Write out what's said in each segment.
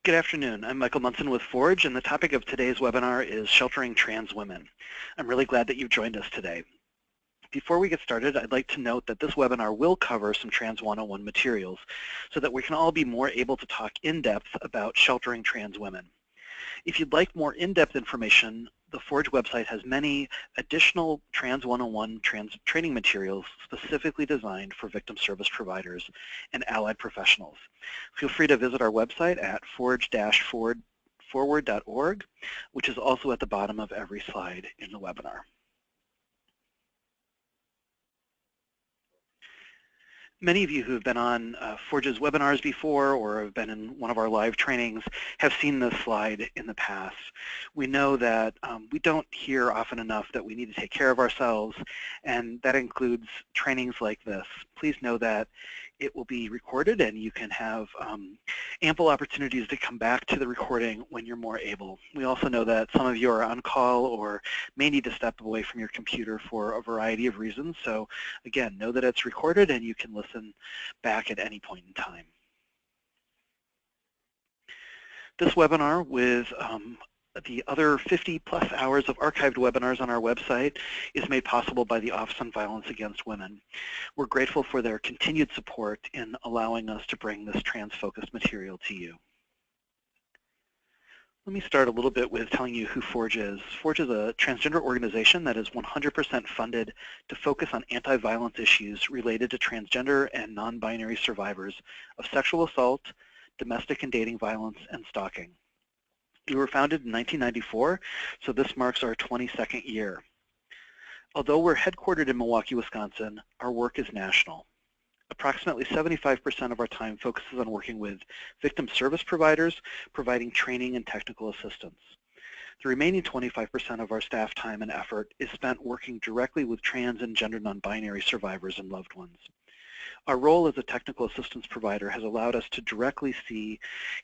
Good afternoon. I'm Michael Munson with Forge, and the topic of today's webinar is sheltering trans women. I'm really glad that you've joined us today. Before we get started, I'd like to note that this webinar will cover some Trans 101 materials so that we can all be more able to talk in depth about sheltering trans women. If you'd like more in-depth information, the Forge website has many additional Trans 101 training materials specifically designed for victim service providers and allied professionals. Feel free to visit our website at forge-forward.org, which is also at the bottom of every slide in the webinar. Many of you who have been on Forge's webinars before or have been in one of our live trainings have seen this slide in the past. We know that we don't hear often enough that we need to take care of ourselves, and that includes trainings like this. Please know that it will be recorded and you can have ample opportunities to come back to the recording when you're more able. We also know that some of you are on call or may need to step away from your computer for a variety of reasons. So again, know that it's recorded and you can listen back at any point in time. This webinar with the other 50+ hours of archived webinars on our website is made possible by the Office on Violence Against Women. We're grateful for their continued support in allowing us to bring this trans-focused material to you. Let me start a little bit with telling you who Forge is. Forge is a transgender organization that is 100% funded to focus on anti-violence issues related to transgender and non-binary survivors of sexual assault, domestic and dating violence, and stalking. We were founded in 1994, so this marks our 22nd year. Although we're headquartered in Milwaukee, Wisconsin, our work is national. Approximately 75% of our time focuses on working with victim service providers, providing training and technical assistance. The remaining 25% of our staff time and effort is spent working directly with trans and gender non-binary survivors and loved ones. Our role as a technical assistance provider has allowed us to directly see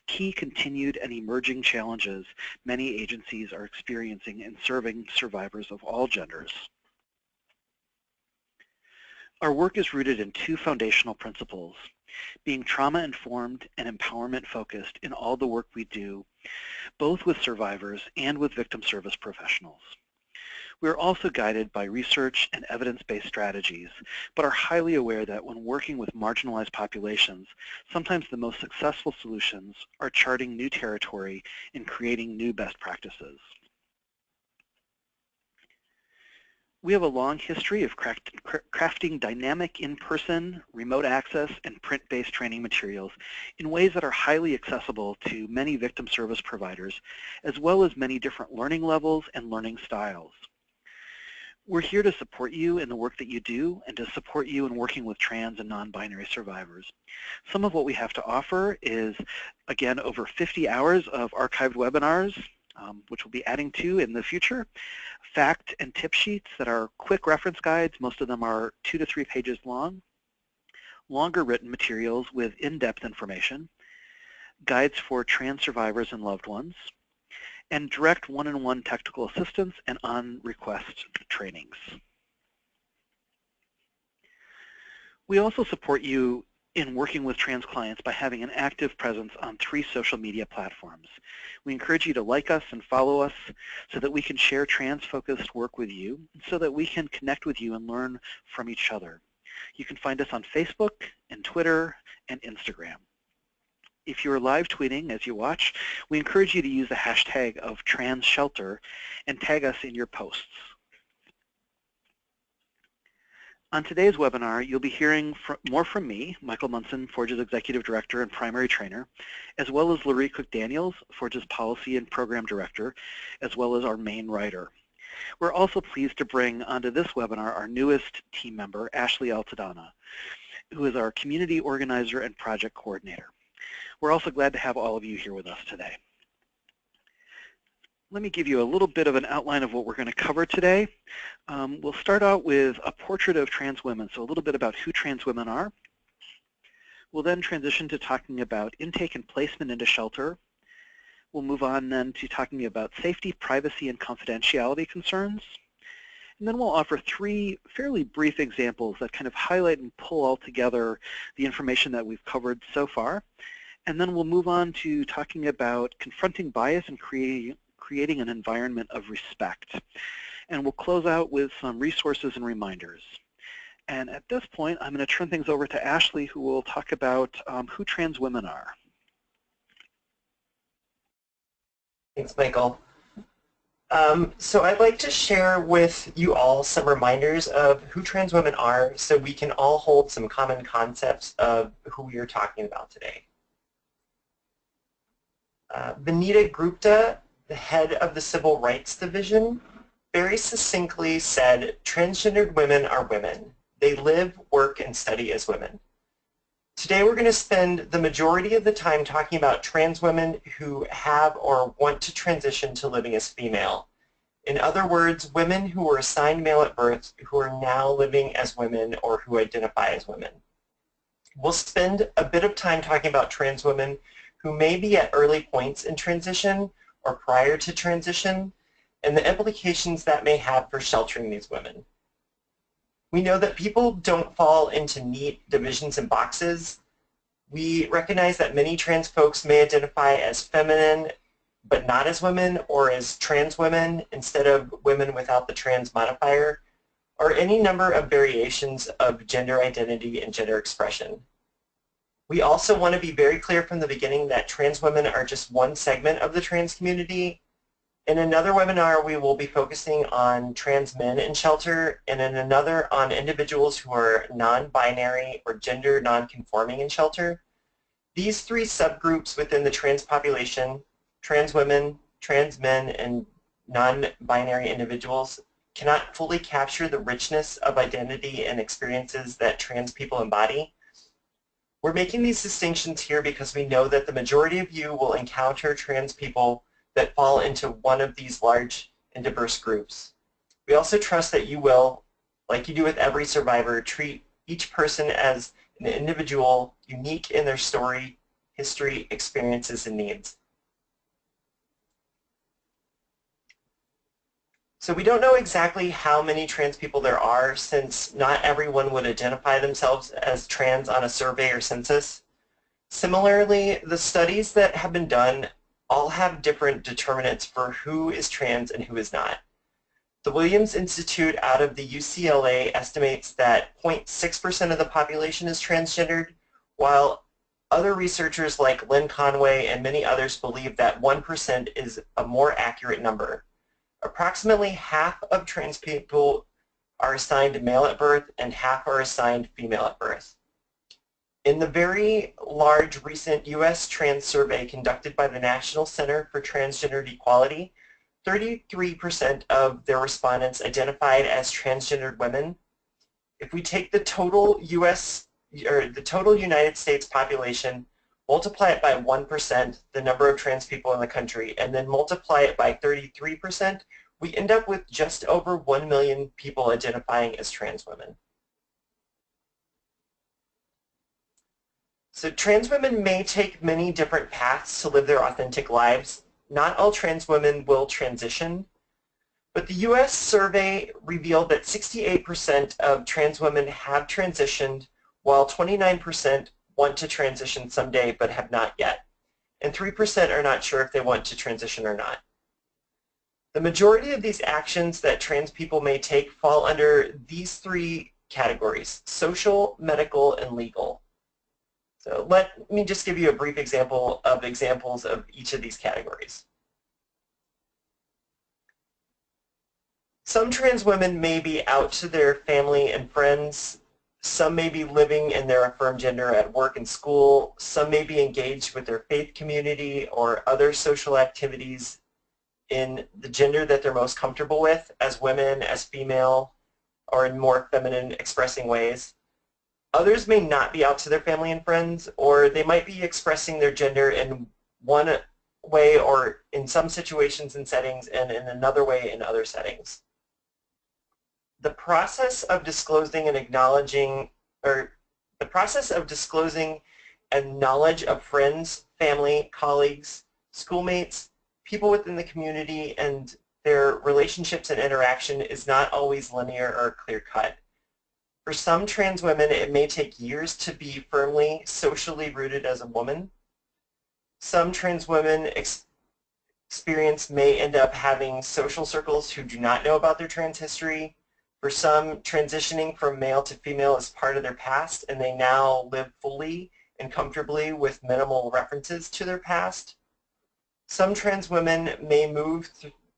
key continued and emerging challenges many agencies are experiencing in serving survivors of all genders. Our work is rooted in two foundational principles: being trauma-informed and empowerment-focused in all the work we do, both with survivors and with victim service professionals. We are also guided by research and evidence-based strategies, but are highly aware that when working with marginalized populations, sometimes the most successful solutions are charting new territory and creating new best practices. We have a long history of crafting dynamic in-person, remote access, and print-based training materials in ways that are highly accessible to many victim service providers, as well as many different learning levels and learning styles. We're here to support you in the work that you do and to support you in working with trans and non-binary survivors. Some of what we have to offer is, again, over 50 hours of archived webinars, which we'll be adding to in the future, fact and tip sheets that are quick reference guides. Most of them are 2 to 3 pages long, longer written materials with in-depth information, guides for trans survivors and loved ones, and direct one-on-one technical assistance and on-request trainings. We also support you in working with trans clients by having an active presence on 3 social media platforms. We encourage you to like us and follow us so that we can share trans-focused work with you, so that we can connect with you and learn from each other. You can find us on Facebook and Twitter and Instagram. If you're live tweeting as you watch, we encourage you to use the hashtag of #TransShelter and tag us in your posts. On today's webinar, you'll be hearing more from me, Michael Munson, Forge's Executive Director and Primary Trainer, as well as Laurie Cook-Daniels, Forge's Policy and Program Director, as well as our main writer. We're also pleased to bring onto this webinar our newest team member, Ashley Altadonna, who is our Community Organizer and Project Coordinator. We're also glad to have all of you here with us today. Let me give you a little bit of an outline of what we're going to cover today. We'll start out with a portrait of trans women, so a little bit about who trans women are. We'll then transition to talking about intake and placement into shelter. We'll move on then to talking about safety, privacy, and confidentiality concerns. And then we'll offer 3 fairly brief examples that kind of highlight and pull all together the information that we've covered so far. And then we'll move on to talking about confronting bias and creating an environment of respect. And we'll close out with some resources and reminders. And at this point, I'm going to turn things over to Ashley, who will talk about who trans women are. Thanks, Michael. So I'd like to share with you all some reminders of who trans women are so we can all hold some common concepts of who we are talking about today. Vanita Gupta, the head of the Civil Rights Division, very succinctly said, transgendered women are women. They live, work, and study as women. Today we're going to spend the majority of the time talking about trans women who have or want to transition to living as female. In other words, women who were assigned male at birth who are now living as women or who identify as women. We'll spend a bit of time talking about trans women who may be at early points in transition or prior to transition, and the implications that may have for sheltering these women. We know that people don't fall into neat divisions and boxes. We recognize that many trans folks may identify as feminine but not as women, or as trans women instead of women without the trans modifier, or any number of variations of gender identity and gender expression. We also want to be very clear from the beginning that trans women are just one segment of the trans community. In another webinar, we will be focusing on trans men in shelter, and in another on individuals who are non-binary or gender non-conforming in shelter. These three subgroups within the trans population, trans women, trans men, and non-binary individuals, cannot fully capture the richness of identity and experiences that trans people embody. We're making these distinctions here because we know that the majority of you will encounter trans people that fall into one of these large and diverse groups. We also trust that you will, like you do with every survivor, treat each person as an individual, unique in their story, history, experiences, and needs. So we don't know exactly how many trans people there are, since not everyone would identify themselves as trans on a survey or census. Similarly, the studies that have been done all have different determinants for who is trans and who is not. The Williams Institute out of the UCLA estimates that 0.6% of the population is transgendered, while other researchers like Lynn Conway and many others believe that 1% is a more accurate number. Approximately half of trans people are assigned male at birth and half are assigned female at birth. In the very large recent U.S. trans survey conducted by the National Center for Transgender Equality, 33% of their respondents identified as transgendered women. If we take the total United States population, multiply it by 1%, the number of trans people in the country, and then multiply it by 33%, we end up with just over 1 million people identifying as trans women. So trans women may take many different paths to live their authentic lives. Not all trans women will transition, but the U.S. survey revealed that 68% of trans women have transitioned, while 29% want to transition someday but have not yet, and 3% are not sure if they want to transition or not. The majority of these actions that trans people may take fall under these three categories: social, medical, and legal. So let me just give you a brief examples of each of these categories. Some trans women may be out to their family and friends. Some may be living in their affirmed gender at work and school. Some may be engaged with their faith community or other social activities in the gender that they're most comfortable with, as women, as female, or in more feminine expressing ways. Others may not be out to their family and friends, or they might be expressing their gender in one way or in some situations and settings and in another way in other settings. The process of disclosing and acknowledging, or the process of disclosing and knowledge of friends, family, colleagues, schoolmates, people within the community and their relationships and interaction is not always linear or clear-cut. For some trans women, it may take years to be firmly socially rooted as a woman. Some trans women experience may end up having social circles who do not know about their trans history. For some, transitioning from male to female is part of their past, and they now live fully and comfortably with minimal references to their past. Some trans women may move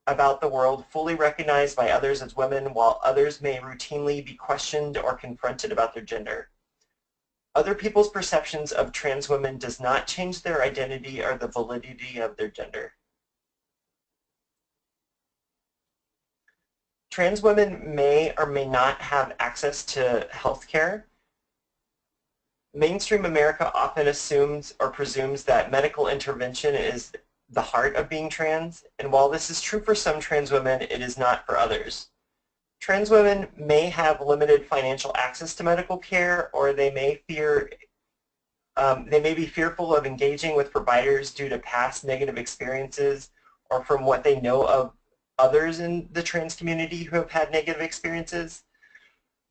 about the world fully recognized by others as women, while others may routinely be questioned or confronted about their gender. Other people's perceptions of trans women does not change their identity or the validity of their gender. Trans women may or may not have access to health care. Mainstream America often assumes or presumes that medical intervention is the heart of being trans, and while this is true for some trans women, it is not for others. Trans women may have limited financial access to medical care, or they may be fearful of engaging with providers due to past negative experiences or from what they know of others in the trans community who have had negative experiences.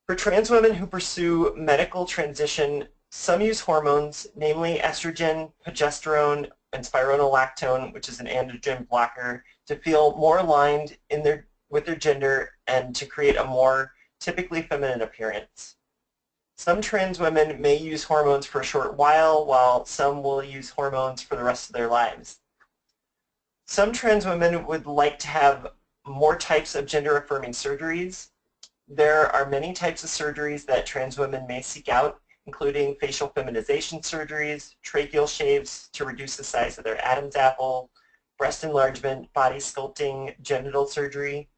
For trans women who pursue medical transition, some use hormones, namely estrogen, progesterone, and spironolactone, which is an androgen blocker, to feel more aligned with their gender and to create a more typically feminine appearance. Some trans women may use hormones for a short while some will use hormones for the rest of their lives. Some trans women would like to have more types of gender-affirming surgeries. There are many types of surgeries that trans women may seek out, including facial feminization surgeries, tracheal shaves to reduce the size of their Adam's apple, breast enlargement, body sculpting, genital surgery.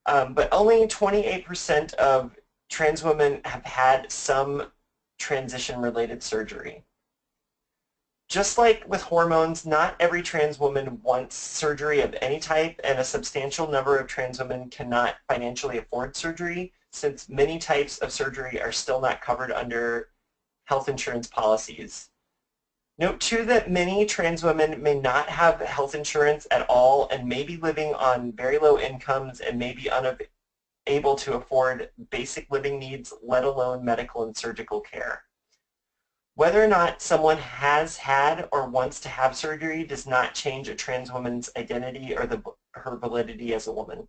But only 28% of trans women have had some transition-related surgery. Just like with hormones, not every trans woman wants surgery of any type, and a substantial number of trans women cannot financially afford surgery, since many types of surgery are still not covered under health insurance policies. Note too that many trans women may not have health insurance at all and may be living on very low incomes and may be unable to afford basic living needs, let alone medical and surgical care. Whether or not someone has had or wants to have surgery does not change a trans woman's identity or her validity as a woman.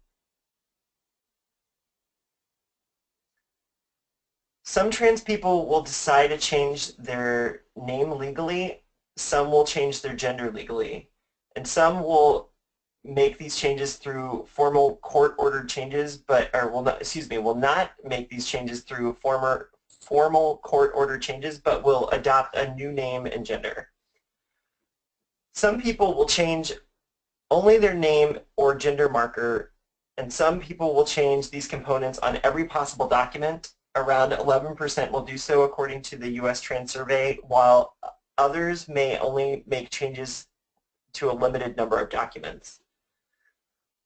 Some trans people will decide to change their name legally, some will change their gender legally, and some will make these changes through formal court-ordered changes, will not make these changes through formal court-ordered changes, but will adopt a new name and gender. Some people will change only their name or gender marker, and some people will change these components on every possible document. Around 11% will do so according to the U.S. Trans Survey, while others may only make changes to a limited number of documents.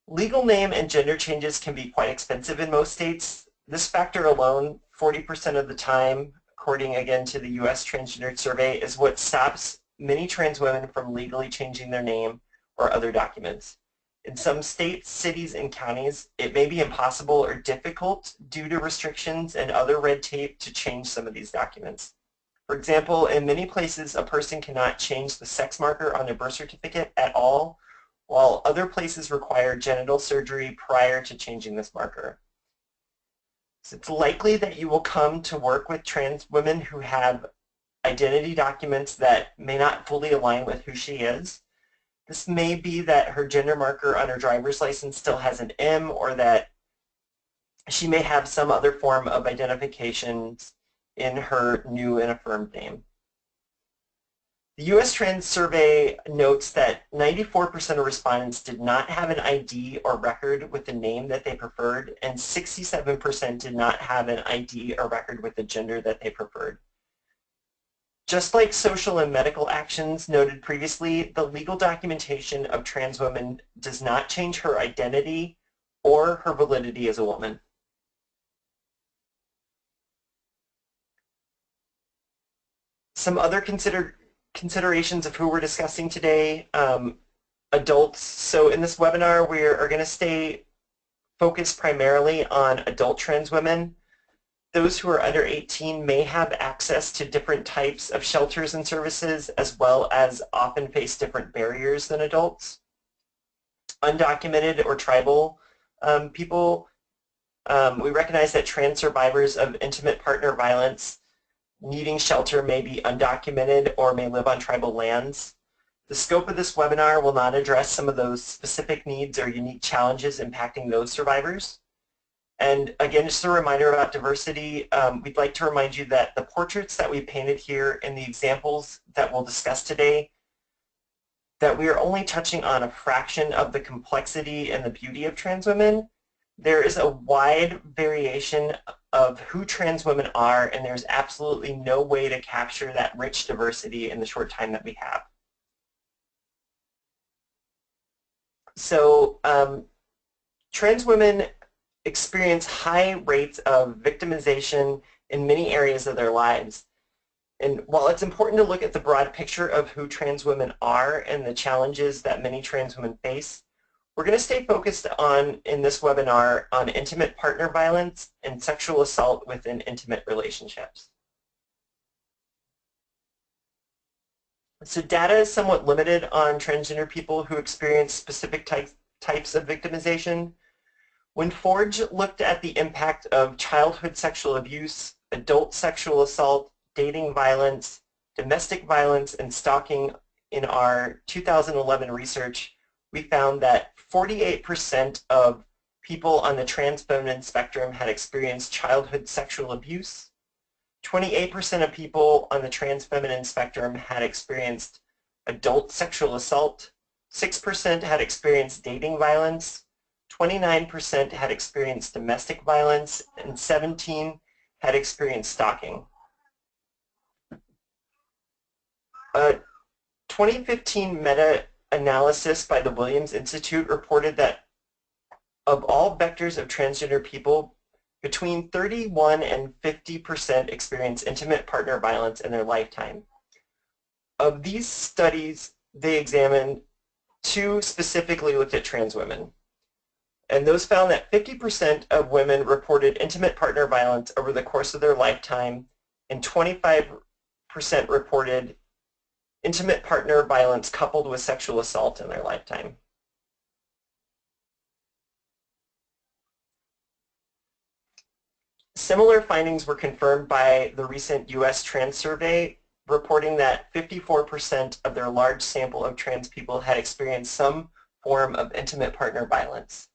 Legal name and gender changes can be quite expensive in most states. This factor alone, 40% of the time, according again to the U.S. Transgender Survey, is what stops many trans women from legally changing their name or other documents. In some states, cities, and counties, it may be impossible or difficult due to restrictions and other red tape to change some of these documents. For example, in many places, a person cannot change the sex marker on their birth certificate at all, while other places require genital surgery prior to changing this marker. So it's likely that you will come to work with trans women who have identity documents that may not fully align with who she is. This may be that her gender marker on her driver's license still has an M, or that she may have some other form of identification in her new and affirmed name. The U.S. Trans Survey notes that 94% of respondents did not have an ID or record with the name that they preferred, and 67% did not have an ID or record with the gender that they preferred. Just like social and medical actions noted previously, the legal documentation of trans women does not change her identity or her validity as a woman. Some other considerations of who we're discussing today, adults. So in this webinar, we are going to stay focused primarily on adult trans women. Those who are under 18 may have access to different types of shelters and services, as well as often face different barriers than adults. Undocumented or tribal people, we recognize that trans survivors of intimate partner violence needing shelter may be undocumented or may live on tribal lands. The scope of this webinar will not address some of those specific needs or unique challenges impacting those survivors. And again, just a reminder about diversity, we'd like to remind you that the portraits that we painted here and the examples that we'll discuss today, that we are only touching on a fraction of the complexity and the beauty of trans women. There is a wide variation of who trans women are, and there's absolutely no way to capture that rich diversity in the short time that we have. So trans women experience high rates of victimization in many areas of their lives. And while it's important to look at the broad picture of who trans women are and the challenges that many trans women face, we're going to stay focused on, in this webinar, on intimate partner violence and sexual assault within intimate relationships. So data is somewhat limited on transgender people who experience specific types of victimization. When Forge looked at the impact of childhood sexual abuse, adult sexual assault, dating violence, domestic violence, and stalking in our 2011 research, we found that 48% of people on the trans feminine spectrum had experienced childhood sexual abuse. 28% of people on the trans feminine spectrum had experienced adult sexual assault. 6% had experienced dating violence. 29% had experienced domestic violence, and 17% had experienced stalking. A 2015 meta-analysis by the Williams Institute reported that of all vectors of transgender people, between 31 and 50% experience intimate partner violence in their lifetime. Of these studies, they examined 2 specifically looked at trans women. And those found that 50% of women reported intimate partner violence over the course of their lifetime, and 25% reported intimate partner violence coupled with sexual assault in their lifetime. Similar findings were confirmed by the recent U.S. Trans Survey, reporting that 54% of their large sample of trans people had experienced some form of intimate partner violence.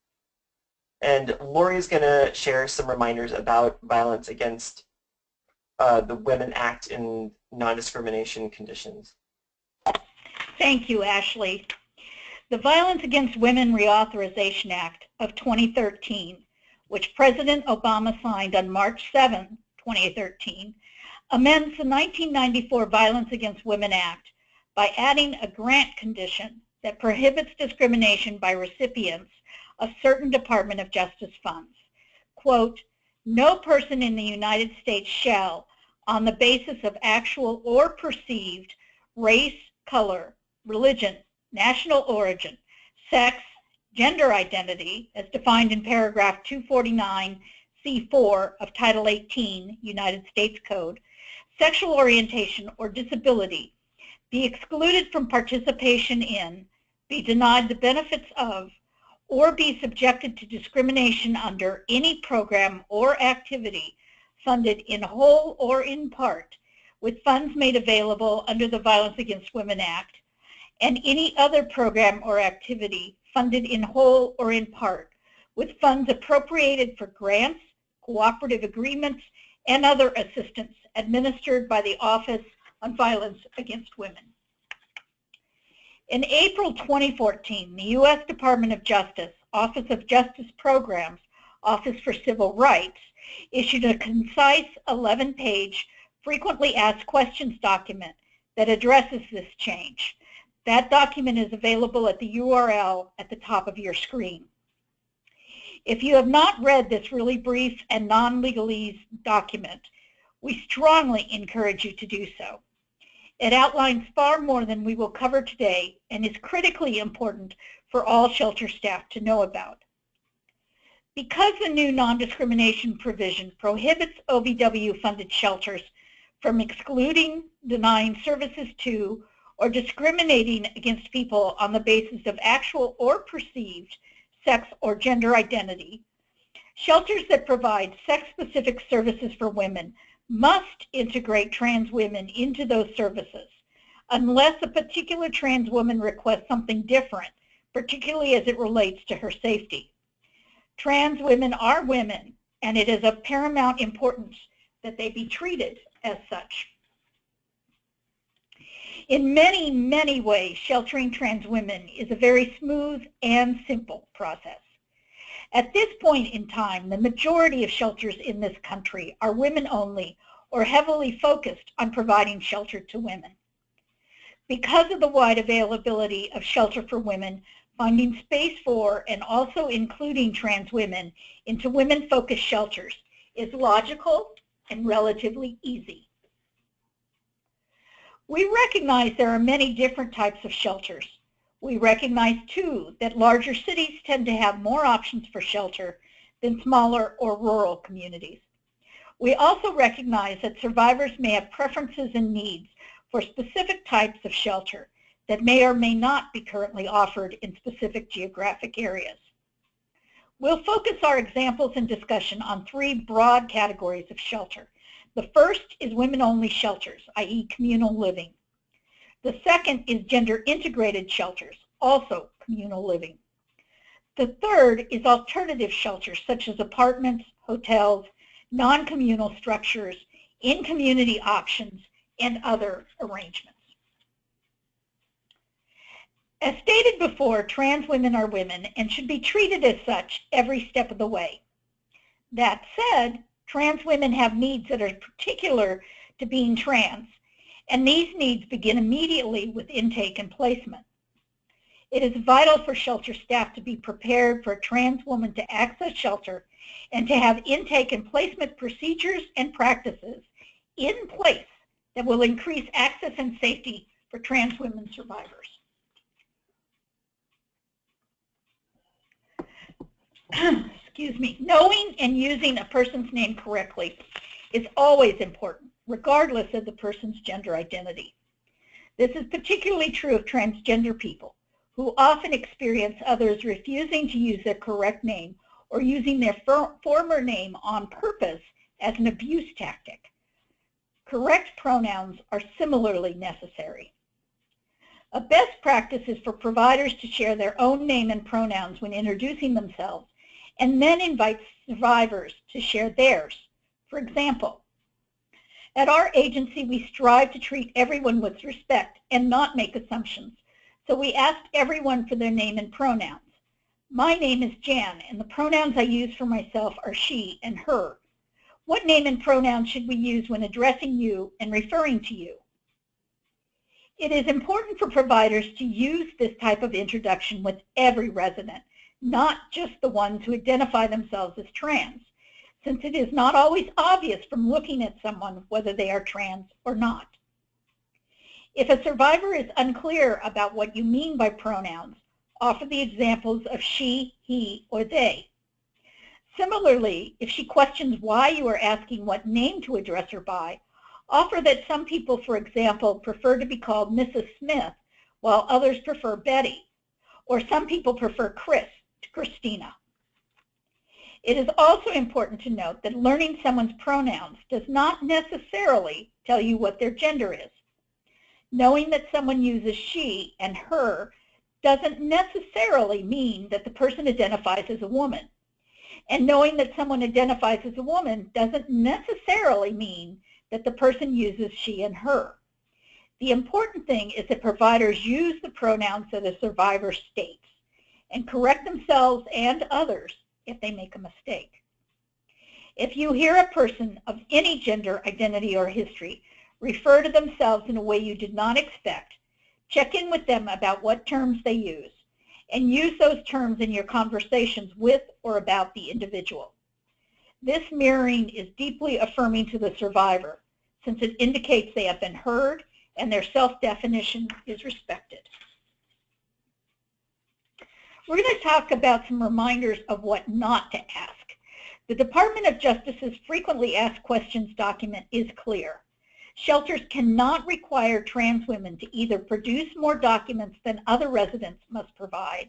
And Lori is going to share some reminders about violence against the Women Act in non-discrimination conditions. Thank you, Ashley. The Violence Against Women Reauthorization Act of 2013, which President Obama signed on March 7, 2013, amends the 1994 Violence Against Women Act by adding a grant condition that prohibits discrimination by recipients of certain Department of Justice funds. Quote, no person in the United States shall, on the basis of actual or perceived race, color, religion, national origin, sex, gender identity, as defined in paragraph 249C4 of Title 18 United States Code, sexual orientation or disability, be excluded from participation in, be denied the benefits of, or be subjected to discrimination under any program or activity funded in whole or in part with funds made available under the Violence Against Women Act, and any other program or activity funded in whole or in part with funds appropriated for grants, cooperative agreements, and other assistance administered by the Office on Violence Against Women. In April 2014, the U.S. Department of Justice, Office of Justice Programs, Office for Civil Rights, issued a concise 11-page frequently asked questions document that addresses this change. That document is available at the URL at the top of your screen. If you have not read this really brief and non-legalese document, we strongly encourage you to do so. It outlines far more than we will cover today and is critically important for all shelter staff to know about. Because the new non-discrimination provision prohibits OVW-funded shelters from excluding, denying services to, or discriminating against people on the basis of actual or perceived sex or gender identity, shelters that provide sex-specific services for women must integrate trans women into those services, unless a particular trans woman requests something different, particularly as it relates to her safety. Trans women are women, and it is of paramount importance that they be treated as such. In many, many ways, sheltering trans women is a very smooth and simple process. At this point in time, the majority of shelters in this country are women-only or heavily focused on providing shelter to women. Because of the wide availability of shelter for women, finding space for and also including trans women into women-focused shelters is logical and relatively easy. We recognize there are many different types of shelters. We recognize, too, that larger cities tend to have more options for shelter than smaller or rural communities. We also recognize that survivors may have preferences and needs for specific types of shelter that may or may not be currently offered in specific geographic areas. We'll focus our examples and discussion on three broad categories of shelter. The first is women-only shelters, i.e. communal living. The second is gender-integrated shelters, also communal living. The third is alternative shelters, such as apartments, hotels, non-communal structures, in-community options, and other arrangements. As stated before, trans women are women and should be treated as such every step of the way. That said, trans women have needs that are particular to being trans, and these needs begin immediately with intake and placement. It is vital for shelter staff to be prepared for a trans woman to access shelter and to have intake and placement procedures and practices in place that will increase access and safety for trans women survivors. Excuse me. Knowing and using a person's name correctly is always important, regardless of the person's gender identity. This is particularly true of transgender people, who often experience others refusing to use their correct name or using their former name on purpose as an abuse tactic. Correct pronouns are similarly necessary. A best practice is for providers to share their own name and pronouns when introducing themselves, and then invite survivors to share theirs. For example, at our agency, we strive to treat everyone with respect and not make assumptions, so we asked everyone for their name and pronouns. My name is Jan, and the pronouns I use for myself are she and her. What name and pronouns should we use when addressing you and referring to you? It is important for providers to use this type of introduction with every resident, not just the ones who identify themselves as trans, since it is not always obvious from looking at someone whether they are trans or not. If a survivor is unclear about what you mean by pronouns, offer the examples of she, he, or they. Similarly, if she questions why you are asking what name to address her by, offer that some people, for example, prefer to be called Mrs. Smith, while others prefer Betty, or some people prefer Chris to Christina. It is also important to note that learning someone's pronouns does not necessarily tell you what their gender is. Knowing that someone uses she and her doesn't necessarily mean that the person identifies as a woman. And knowing that someone identifies as a woman doesn't necessarily mean that the person uses she and her. The important thing is that providers use the pronouns that a survivor states and correct themselves and others if they make a mistake. If you hear a person of any gender identity or history refer to themselves in a way you did not expect, check in with them about what terms they use, and use those terms in your conversations with or about the individual. This mirroring is deeply affirming to the survivor, since it indicates they have been heard and their self-definition is respected. We're going to talk about some reminders of what not to ask. The Department of Justice's frequently asked questions document is clear. Shelters cannot require trans women to either produce more documents than other residents must provide,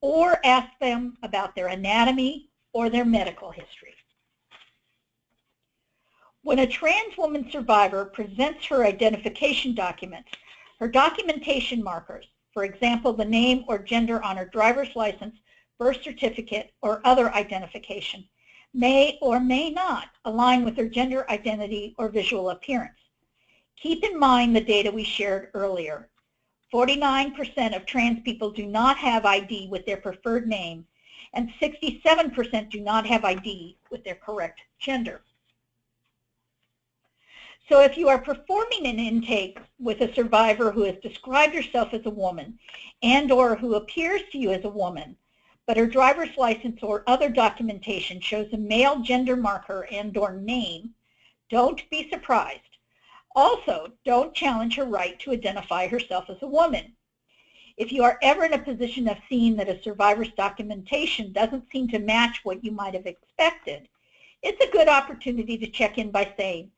or ask them about their anatomy or their medical history. When a trans woman survivor presents her identification documents, her documentation markers, for example, the name or gender on her driver's license, birth certificate, or other identification, may or may not align with her gender identity or visual appearance. Keep in mind the data we shared earlier. 49% of trans people do not have ID with their preferred name, and 67% do not have ID with their correct gender. So if you are performing an intake with a survivor who has described herself as a woman and/or who appears to you as a woman, but her driver's license or other documentation shows a male gender marker and/or name, don't be surprised. Also, don't challenge her right to identify herself as a woman. If you are ever in a position of seeing that a survivor's documentation doesn't seem to match what you might have expected, it's a good opportunity to check in by saying,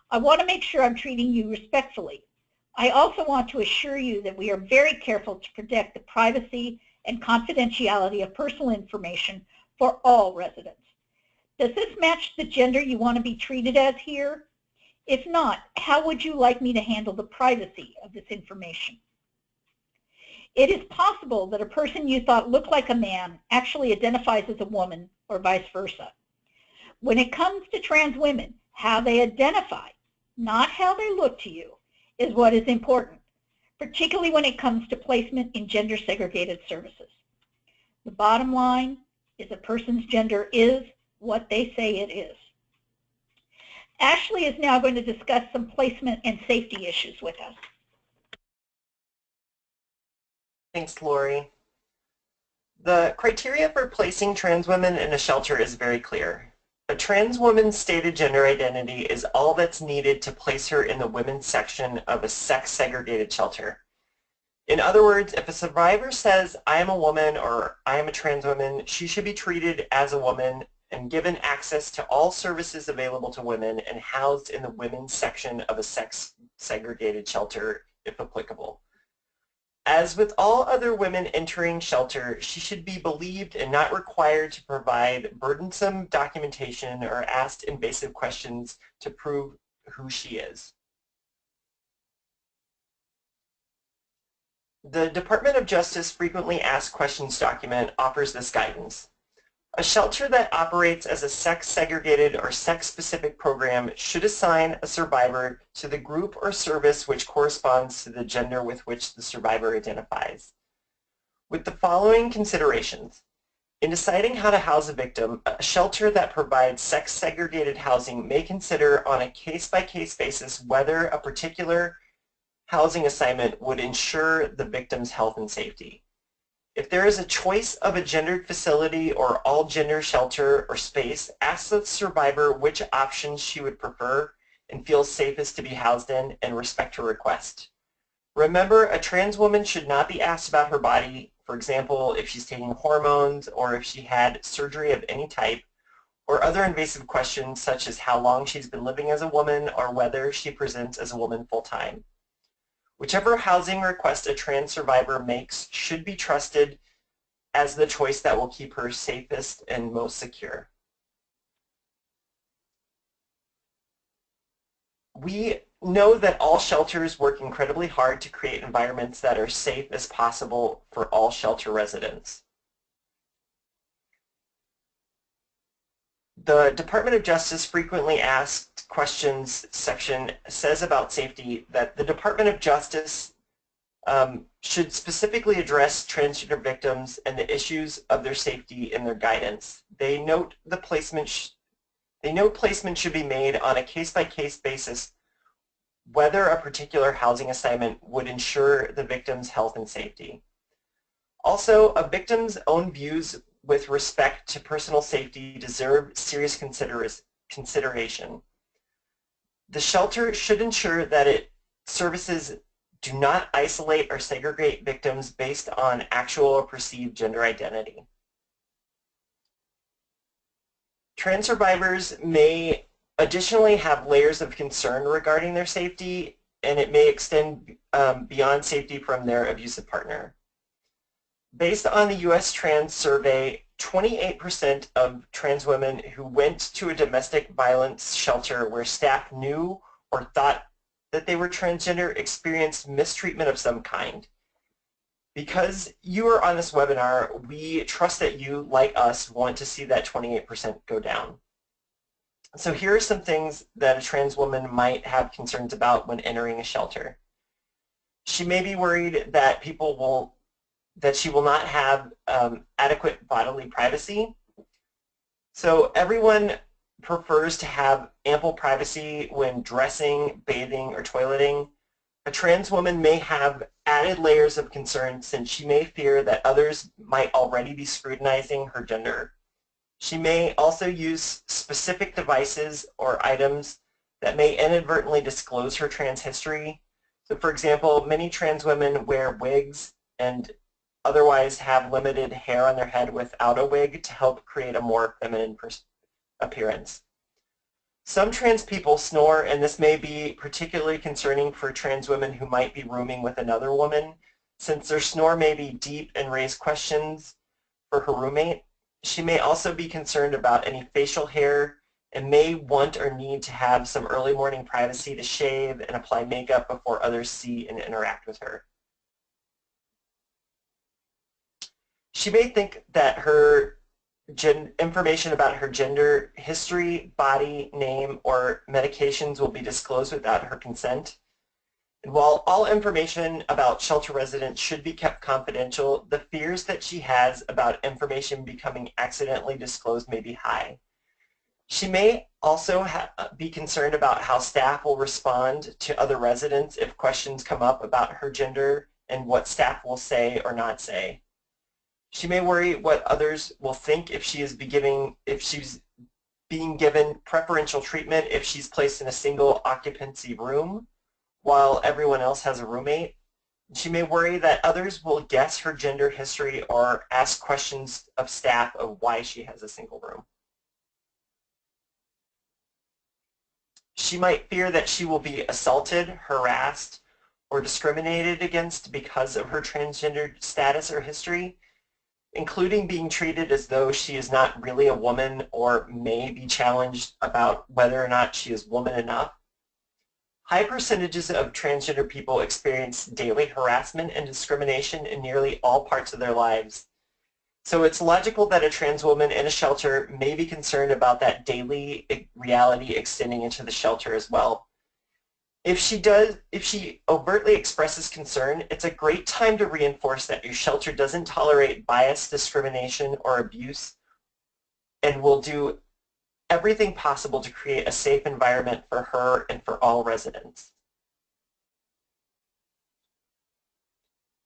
I want to make sure I'm treating you respectfully. I also want to assure you that we are very careful to protect the privacy and confidentiality of personal information for all residents. Does this match the gender you want to be treated as here? If not, how would you like me to handle the privacy of this information? It is possible that a person you thought looked like a man actually identifies as a woman, or vice versa. When it comes to trans women, how they identify, not how they look to you, is what is important, particularly when it comes to placement in gender-segregated services. The bottom line is a person's gender is what they say it is. Ashley is now going to discuss some placement and safety issues with us. Thanks, Lori. The criteria for placing trans women in a shelter is very clear. A trans woman's stated gender identity is all that's needed to place her in the women's section of a sex-segregated shelter. In other words, if a survivor says, I am a woman or I am a trans woman, she should be treated as a woman and given access to all services available to women and housed in the women's section of a sex-segregated shelter, if applicable. As with all other women entering shelter, she should be believed and not required to provide burdensome documentation or ask invasive questions to prove who she is. The Department of Justice Frequently Asked Questions document offers this guidance. A shelter that operates as a sex-segregated or sex-specific program should assign a survivor to the group or service which corresponds to the gender with which the survivor identifies. With the following considerations. In deciding how to house a victim, a shelter that provides sex-segregated housing may consider on a case-by-case basis whether a particular housing assignment would ensure the victim's health and safety. If there is a choice of a gendered facility or all-gender shelter or space, ask the survivor which options she would prefer and feels safest to be housed in and respect her request. Remember, a trans woman should not be asked about her body, for example, if she's taking hormones or if she had surgery of any type, or other invasive questions such as how long she's been living as a woman or whether she presents as a woman full-time. Whichever housing request a trans survivor makes should be trusted as the choice that will keep her safest and most secure. We know that all shelters work incredibly hard to create environments that are safe as possible for all shelter residents. The Department of Justice Frequently Asked Questions section says about safety that the Department of Justice should specifically address transgender victims and the issues of their safety in their guidance. They note placement should be made on a case-by-case basis whether a particular housing assignment would ensure the victim's health and safety. Also, a victim's own views with respect to personal safety deserve serious consideration. The shelter should ensure that its services do not isolate or segregate victims based on actual or perceived gender identity. Trans survivors may additionally have layers of concern regarding their safety, and it may extend beyond safety from their abusive partner. Based on the U.S. Trans Survey, 28% of trans women who went to a domestic violence shelter where staff knew or thought that they were transgender experienced mistreatment of some kind. Because you are on this webinar, we trust that you, like us, want to see that 28% go down. So here are some things that a trans woman might have concerns about when entering a shelter. She may be worried that she will not have adequate bodily privacy. So everyone prefers to have ample privacy when dressing, bathing, or toileting. A trans woman may have added layers of concern since she may fear that others might already be scrutinizing her gender. She may also use specific devices or items that may inadvertently disclose her trans history. So for example, many trans women wear wigs and otherwise have limited hair on their head without a wig to help create a more feminine appearance. Some trans people snore, and this may be particularly concerning for trans women who might be rooming with another woman, since their snore may be deep and raise questions for her roommate. She may also be concerned about any facial hair and may want or need to have some early morning privacy to shave and apply makeup before others see and interact with her. She may think that her information about her gender, history, body, name, or medications will be disclosed without her consent. And while all information about shelter residents should be kept confidential, the fears that she has about information becoming accidentally disclosed may be high. She may also be concerned about how staff will respond to other residents if questions come up about her gender and what staff will say or not say. She may worry what others will think if she's being given preferential treatment if she's placed in a single occupancy room while everyone else has a roommate. She may worry that others will guess her gender history or ask questions of staff of why she has a single room. She might fear that she will be assaulted, harassed, or discriminated against because of her transgender status or history, including being treated as though she is not really a woman or may be challenged about whether or not she is woman enough. High percentages of transgender people experience daily harassment and discrimination in nearly all parts of their lives. So it's logical that a trans woman in a shelter may be concerned about that daily reality extending into the shelter as well. If she overtly expresses concern, it's a great time to reinforce that your shelter doesn't tolerate bias, discrimination, or abuse and will do everything possible to create a safe environment for her and for all residents.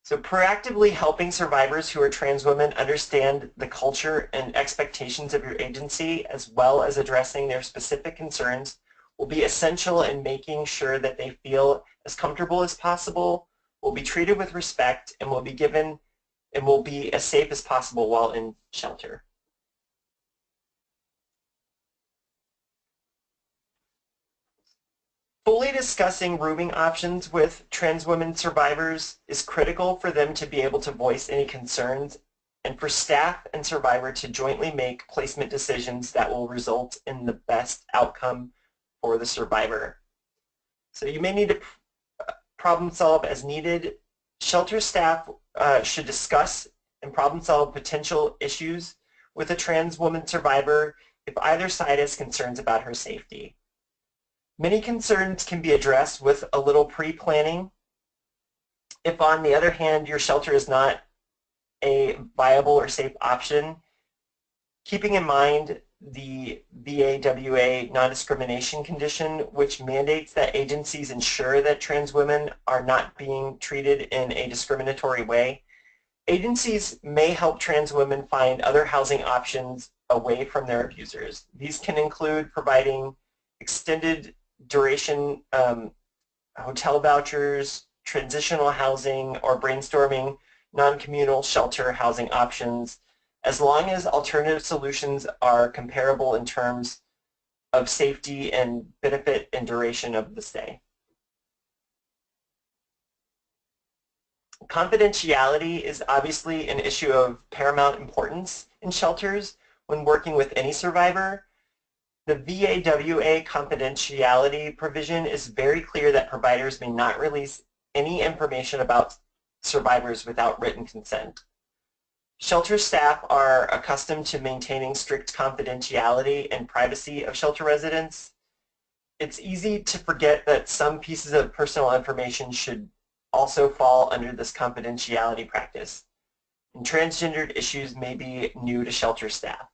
So proactively helping survivors who are trans women understand the culture and expectations of your agency, as well as addressing their specific concerns, will be essential in making sure that they feel as comfortable as possible, will be treated with respect, and will be as safe as possible while in shelter. Fully discussing rooming options with trans women survivors is critical for them to be able to voice any concerns and for staff and survivor to jointly make placement decisions that will result in the best outcome for the survivor. So you may need to problem solve as needed. Shelter staff should discuss and problem solve potential issues with a trans woman survivor if either side has concerns about her safety. Many concerns can be addressed with a little pre-planning. If, on the other hand, your shelter is not a viable or safe option, keeping in mind the VAWA non-discrimination condition, which mandates that agencies ensure that trans women are not being treated in a discriminatory way, agencies may help trans women find other housing options away from their abusers. These can include providing extended duration hotel vouchers, transitional housing, or brainstorming non-communal shelter housing options, as long as alternative solutions are comparable in terms of safety and benefit and duration of the stay. Confidentiality is obviously an issue of paramount importance in shelters when working with any survivor. The VAWA confidentiality provision is very clear that providers may not release any information about survivors without written consent. Shelter staff are accustomed to maintaining strict confidentiality and privacy of shelter residents. It's easy to forget that some pieces of personal information should also fall under this confidentiality practice, and transgendered issues may be new to shelter staff.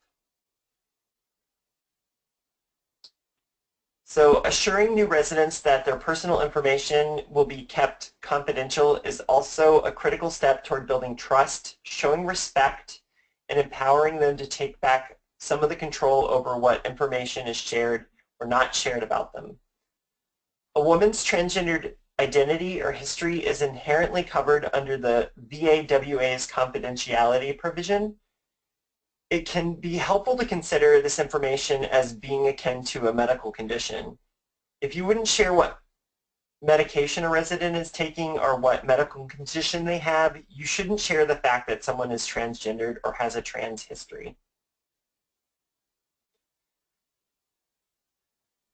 So assuring new residents that their personal information will be kept confidential is also a critical step toward building trust, showing respect, and empowering them to take back some of the control over what information is shared or not shared about them. A woman's transgendered identity or history is inherently covered under the VAWA's confidentiality provision. It can be helpful to consider this information as being akin to a medical condition. If you wouldn't share what medication a resident is taking or what medical condition they have, you shouldn't share the fact that someone is transgendered or has a trans history.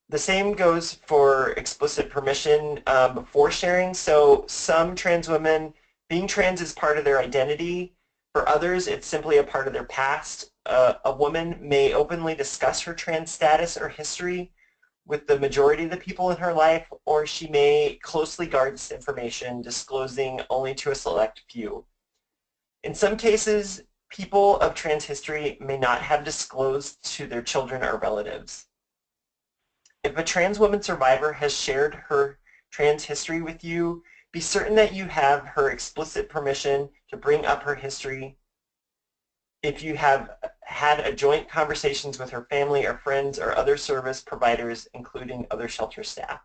The same goes for explicit permission before sharing. So some trans women, being trans is part of their identity. For others, it's simply a part of their past. A woman may openly discuss her trans status or history with the majority of the people in her life, or she may closely guard this information, disclosing only to a select few. In some cases, people of trans history may not have disclosed to their children or relatives. If a trans woman survivor has shared her trans history with you, be certain that you have her explicit permission to bring up her history. If you have had joint conversations with her family or friends or other service providers, including other shelter staff.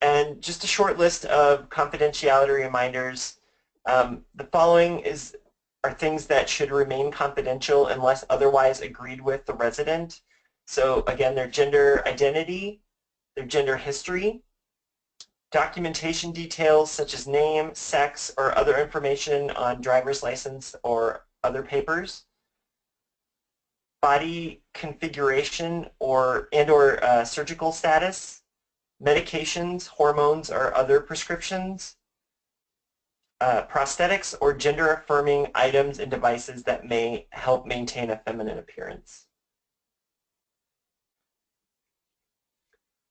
And just a short list of confidentiality reminders. The following are things that should remain confidential unless otherwise agreed with the resident. So again, their gender identity, their gender history, documentation details such as name, sex, or other information on driver's license or other papers, body configuration or surgical status, medications, hormones, or other prescriptions, prosthetics or gender-affirming items and devices that may help maintain a feminine appearance.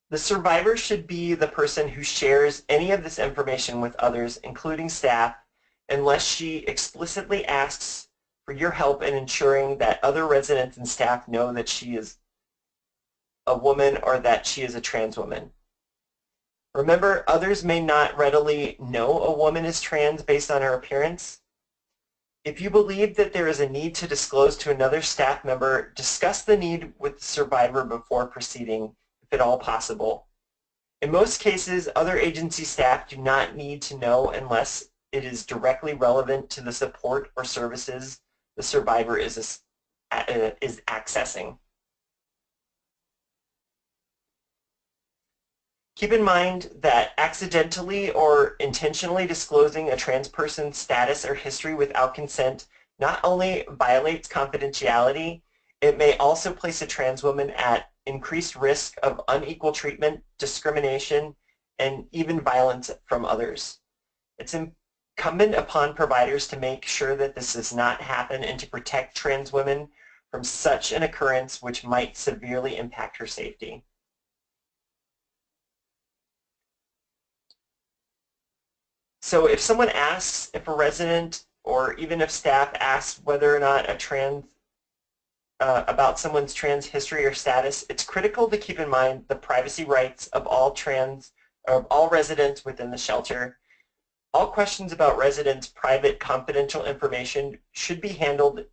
The survivor should be the person who shares any of this information with others, including staff, unless she explicitly asks for your help in ensuring that other residents and staff know that she is a woman or that she is a trans woman. Remember, others may not readily know a woman is trans based on her appearance. If you believe that there is a need to disclose to another staff member, discuss the need with the survivor before proceeding, if at all possible. In most cases, other agency staff do not need to know unless it is directly relevant to the support or services the survivor is accessing. Keep in mind that accidentally or intentionally disclosing a trans person's status or history without consent not only violates confidentiality, it may also place a trans woman at increased risk of unequal treatment, discrimination, and even violence from others. It's incumbent upon providers to make sure that this does not happen and to protect trans women from such an occurrence which might severely impact her safety. So if someone asks, if a resident or even if staff asks whether or not about someone's trans history or status, it's critical to keep in mind the privacy rights of all residents within the shelter. All questions about residents' private confidential information should be handled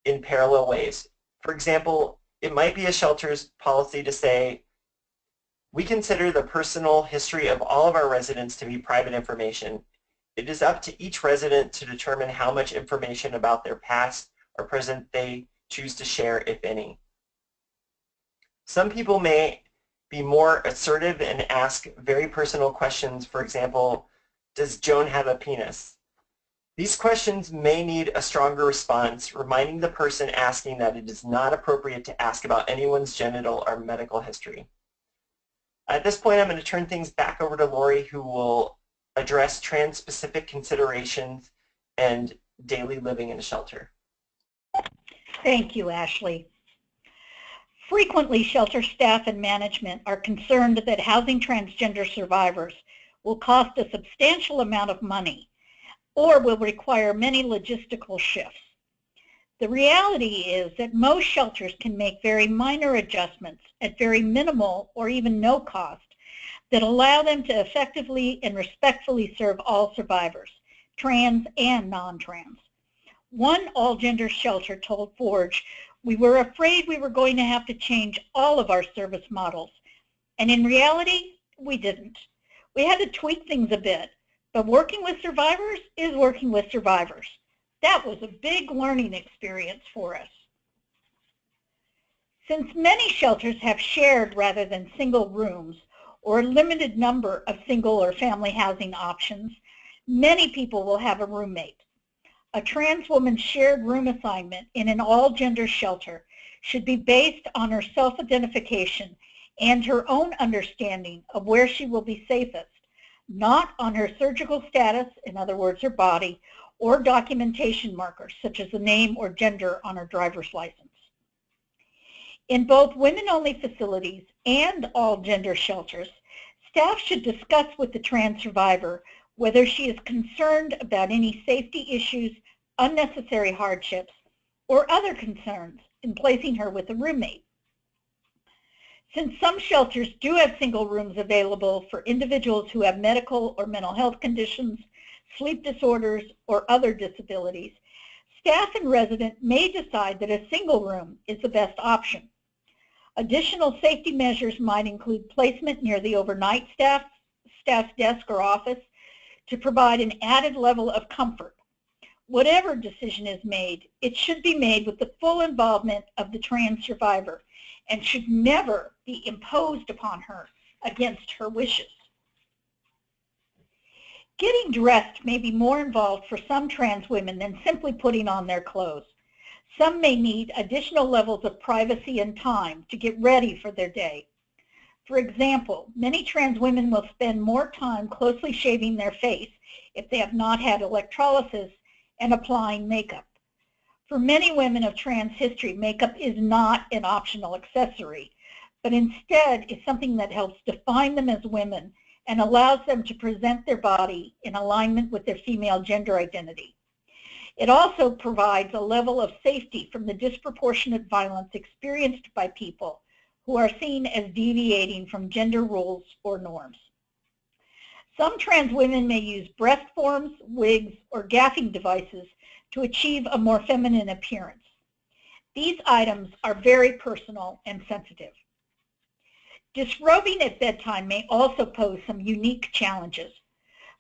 in parallel ways. For example, it might be a shelter's policy to say We consider the personal history of all of our residents to be private information. It is up to each resident to determine how much information about their past or present they choose to share, if any. Some people may be more assertive and ask very personal questions. For example, does Joan have a penis? These questions may need a stronger response, reminding the person asking that it is not appropriate to ask about anyone's genital or medical history. At this point, I'm going to turn things back over to Lori, who will address trans-specific considerations and daily living in a shelter. Thank you, Ashley. Frequently, shelter staff and management are concerned that housing transgender survivors will cost a substantial amount of money or will require many logistical shifts. The reality is that most shelters can make very minor adjustments at very minimal or even no cost that allow them to effectively and respectfully serve all survivors, trans and non-trans. One all-gender shelter told Forge, "We were afraid we were going to have to change all of our service models, and in reality, we didn't. We had to tweak things a bit, but working with survivors is working with survivors." That was a big learning experience for us. Since many shelters have shared rather than single rooms or a limited number of single or family housing options, many people will have a roommate. A trans woman's shared room assignment in an all-gender shelter should be based on her self-identification and her own understanding of where she will be safest, not on her surgical status, in other words, her body, or documentation markers such as the name or gender on her driver's license. In both women-only facilities and all-gender shelters, staff should discuss with the trans survivor whether she is concerned about any safety issues, unnecessary hardships, or other concerns in placing her with a roommate. Since some shelters do have single rooms available for individuals who have medical or mental health conditions, sleep disorders, or other disabilities, staff and resident may decide that a single room is the best option. Additional safety measures might include placement near the overnight staff's desk or office to provide an added level of comfort. Whatever decision is made, it should be made with the full involvement of the trans survivor and should never be imposed upon her against her wishes. Getting dressed may be more involved for some trans women than simply putting on their clothes. Some may need additional levels of privacy and time to get ready for their day. For example, many trans women will spend more time closely shaving their face if they have not had electrolysis and applying makeup. For many women of trans history, makeup is not an optional accessory, but instead is something that helps define them as women and allows them to present their body in alignment with their female gender identity. It also provides a level of safety from the disproportionate violence experienced by people who are seen as deviating from gender rules or norms. Some trans women may use breast forms, wigs, or gaffing devices to achieve a more feminine appearance. These items are very personal and sensitive. Disrobing at bedtime may also pose some unique challenges.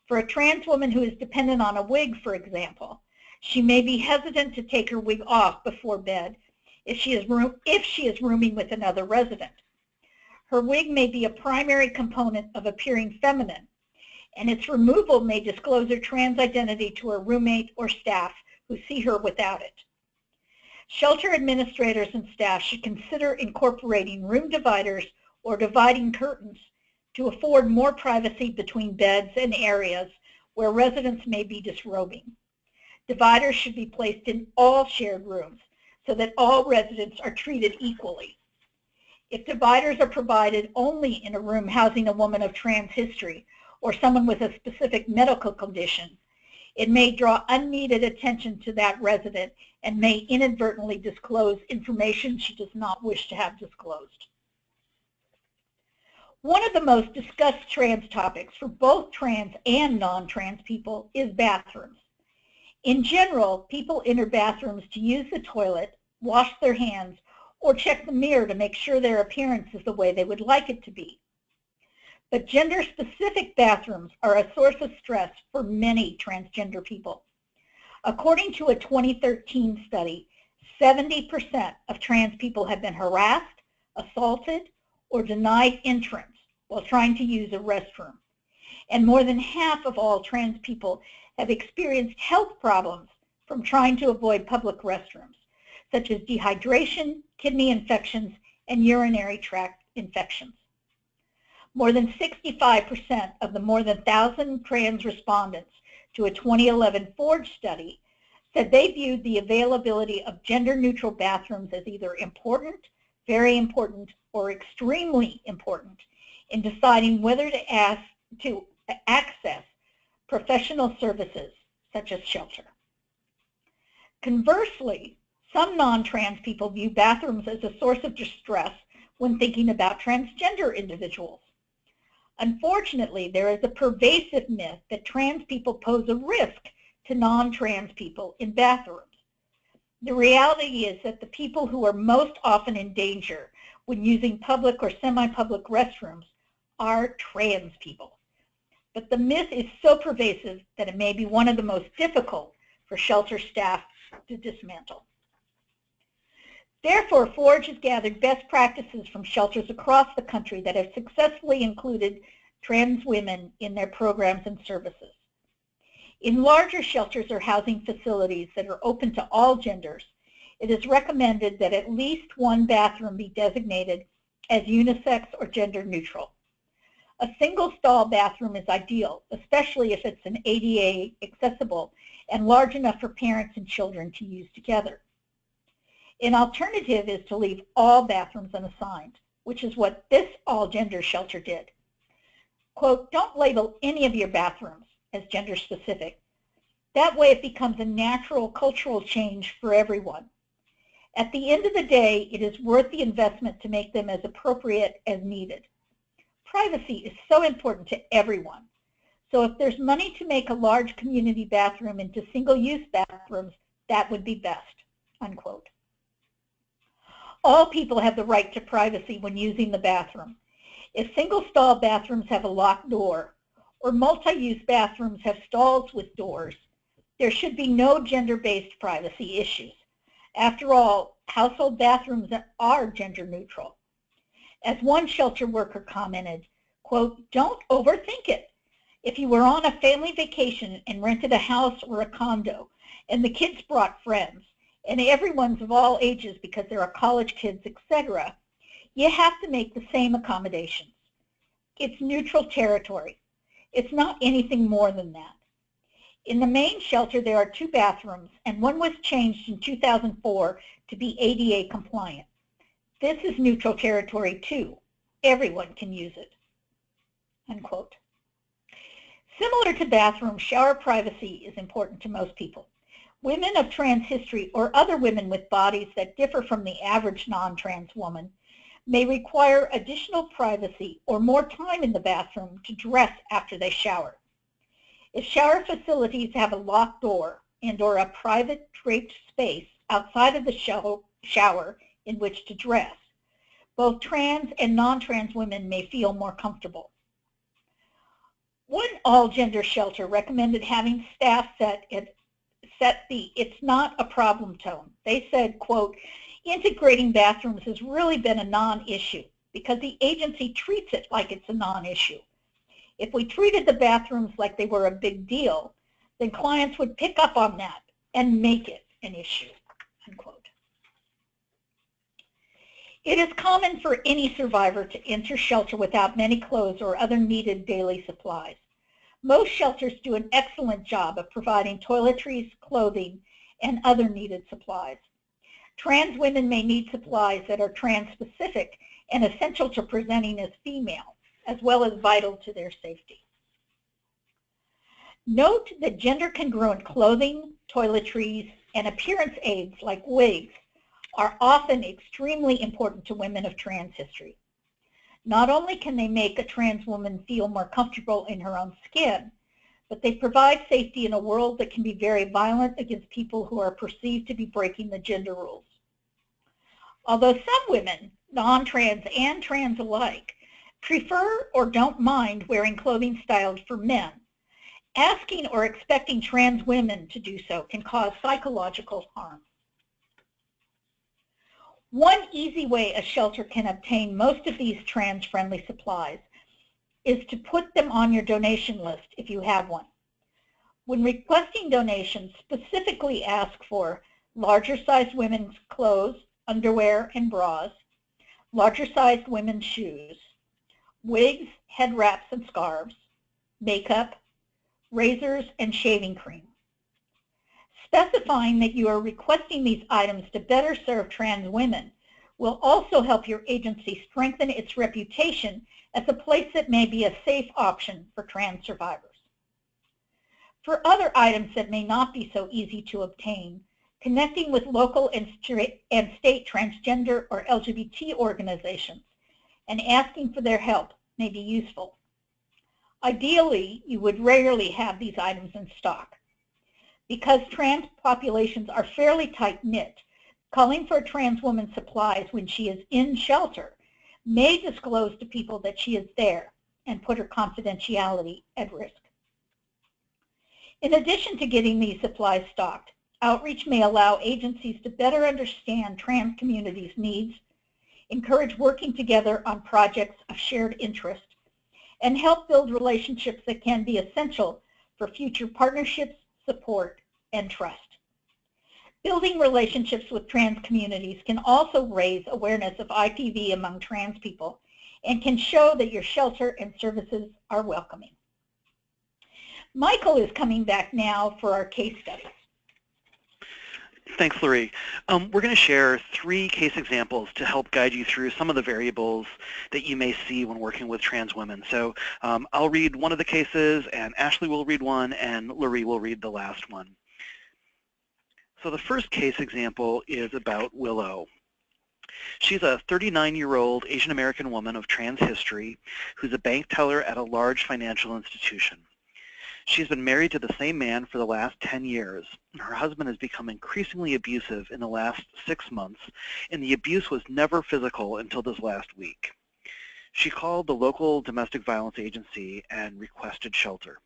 For a trans woman who is dependent on a wig, for example, she may be hesitant to take her wig off before bed if she is rooming with another resident. Her wig may be a primary component of appearing feminine, and its removal may disclose her trans identity to her roommate or staff who see her without it. Shelter administrators and staff should consider incorporating room dividers or dividing curtains to afford more privacy between beds and areas where residents may be disrobing. Dividers should be placed in all shared rooms so that all residents are treated equally. If dividers are provided only in a room housing a woman of trans history or someone with a specific medical condition, it may draw unneeded attention to that resident and may inadvertently disclose information she does not wish to have disclosed. One of the most discussed trans topics for both trans and non-trans people is bathrooms. In general, people enter bathrooms to use the toilet, wash their hands, or check the mirror to make sure their appearance is the way they would like it to be. but gender-specific bathrooms are a source of stress for many transgender people. According to a 2013 study, 70% of trans people have been harassed, assaulted, or denied entrance while trying to use a restroom. And more than half of all trans people have experienced health problems from trying to avoid public restrooms, such as dehydration, kidney infections, and urinary tract infections. More than 65% of the more than 1,000 trans respondents to a 2011 Forge study said they viewed the availability of gender-neutral bathrooms as either important, very important, or extremely important in deciding whether to access professional services such as shelter. Conversely, some non-trans people view bathrooms as a source of distress when thinking about transgender individuals. Unfortunately, there is a pervasive myth that trans people pose a risk to non-trans people in bathrooms. The reality is that the people who are most often in danger when using public or semi-public restrooms are trans people. But the myth is so pervasive that it may be one of the most difficult for shelter staff to dismantle. Therefore, Forge has gathered best practices from shelters across the country that have successfully included trans women in their programs and services. In larger shelters or housing facilities that are open to all genders, it is recommended that at least one bathroom be designated as unisex or gender neutral. A single stall bathroom is ideal, especially if it's an ADA accessible and large enough for parents and children to use together. An alternative is to leave all bathrooms unassigned, which is what this all-gender shelter did. Quote, don't label any of your bathrooms as gender specific. That way it becomes a natural cultural change for everyone. At the end of the day, it is worth the investment to make them as appropriate as needed. Privacy is so important to everyone. So if there's money to make a large community bathroom into single-use bathrooms, that would be best, unquote. All people have the right to privacy when using the bathroom. If single-stall bathrooms have a locked door, or multi-use bathrooms have stalls with doors, there should be no gender-based privacy issues. After all, household bathrooms are gender neutral. As one shelter worker commented, quote, don't overthink it. If you were on a family vacation and rented a house or a condo, and the kids brought friends, and everyone's of all ages because there are college kids, etc., you have to make the same accommodations. It's neutral territory. It's not anything more than that. In the main shelter, there are 2 bathrooms, and one was changed in 2004 to be ADA compliant. This is neutral territory too. Everyone can use it, unquote. Similar to bathrooms, shower privacy is important to most people. Women of trans history or other women with bodies that differ from the average non-trans woman may require additional privacy or more time in the bathroom to dress after they shower. If shower facilities have a locked door and or a private draped space outside of the shower in which to dress, both trans and non-trans women may feel more comfortable. One all-gender shelter recommended having staff set the "it's not a problem" tone. They said, quote, integrating bathrooms has really been a non-issue because the agency treats it like it's a non-issue. If we treated the bathrooms like they were a big deal, then clients would pick up on that and make it an issue, unquote. It is common for any survivor to enter shelter without many clothes or other needed daily supplies. Most shelters do an excellent job of providing toiletries, clothing, and other needed supplies. Trans women may need supplies that are trans-specific and essential to presenting as female, as well as vital to their safety. Note that gender-congruent clothing, toiletries, and appearance aids like wigs are often extremely important to women of trans history. Not only can they make a trans woman feel more comfortable in her own skin, but they provide safety in a world that can be very violent against people who are perceived to be breaking the gender rules. Although some women, non-trans and trans alike, prefer or don't mind wearing clothing styled for men. Asking or expecting trans women to do so can cause psychological harm. One easy way a shelter can obtain most of these trans-friendly supplies is to put them on your donation list if you have one. When requesting donations, specifically ask for larger-sized women's clothes, underwear, and bras, larger-sized women's shoes, wigs, head wraps and scarves, makeup, razors, and shaving cream. Specifying that you are requesting these items to better serve trans women will also help your agency strengthen its reputation as a place that may be a safe option for trans survivors. For other items that may not be so easy to obtain, connecting with local and state transgender or LGBT organizations and asking for their help may be useful. Ideally, you would rarely have these items in stock. Because trans populations are fairly tight-knit, calling for a trans woman's supplies when she is in shelter may disclose to people that she is there and put her confidentiality at risk. In addition to getting these supplies stocked, outreach may allow agencies to better understand trans communities' needs, encourage working together on projects of shared interest, and help build relationships that can be essential for future partnerships, support, and trust. Building relationships with trans communities can also raise awareness of IPV among trans people and can show that your shelter and services are welcoming. Michael is coming back now for our case studies. Thanks, Laurie. We're going to share 3 case examples to help guide you through some of the variables that you may see when working with trans women. So I'll read one of the cases, and Ashley will read one, and Laurie will read the last one. So the first case example is about Willow. She's a 39-year-old Asian American woman of trans history who's a bank teller at a large financial institution. She's been married to the same man for the last 10 years. Her husband has become increasingly abusive in the last 6 months, and the abuse was never physical until this last week. She called the local domestic violence agency and requested shelter.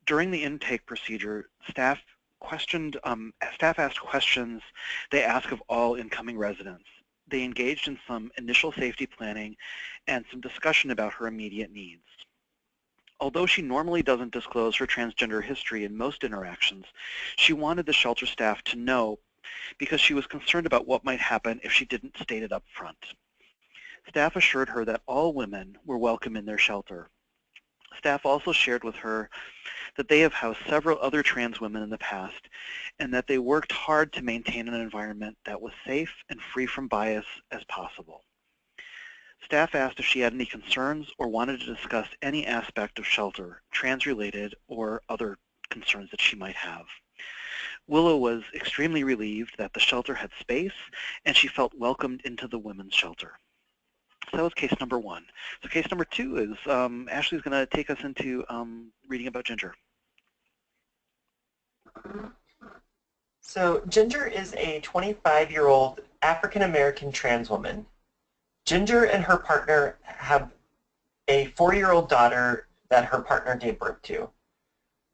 During the intake procedure, staff asked questions they ask of all incoming residents. They engaged in some initial safety planning and some discussion about her immediate needs. Although she normally doesn't disclose her transgender history in most interactions, she wanted the shelter staff to know because she was concerned about what might happen if she didn't state it up front. Staff assured her that all women were welcome in their shelter. Staff also shared with her that they have housed several other trans women in the past and that they worked hard to maintain an environment that was safe and free from bias as possible. Staff asked if she had any concerns or wanted to discuss any aspect of shelter, trans-related or other concerns that she might have. Willow was extremely relieved that the shelter had space and she felt welcomed into the women's shelter. So that was case number 1. So case number 2 is Ashley's going to take us into reading about Ginger. So Ginger is a 25-year-old African-American trans woman. Ginger and her partner have a 4-year-old daughter that her partner gave birth to.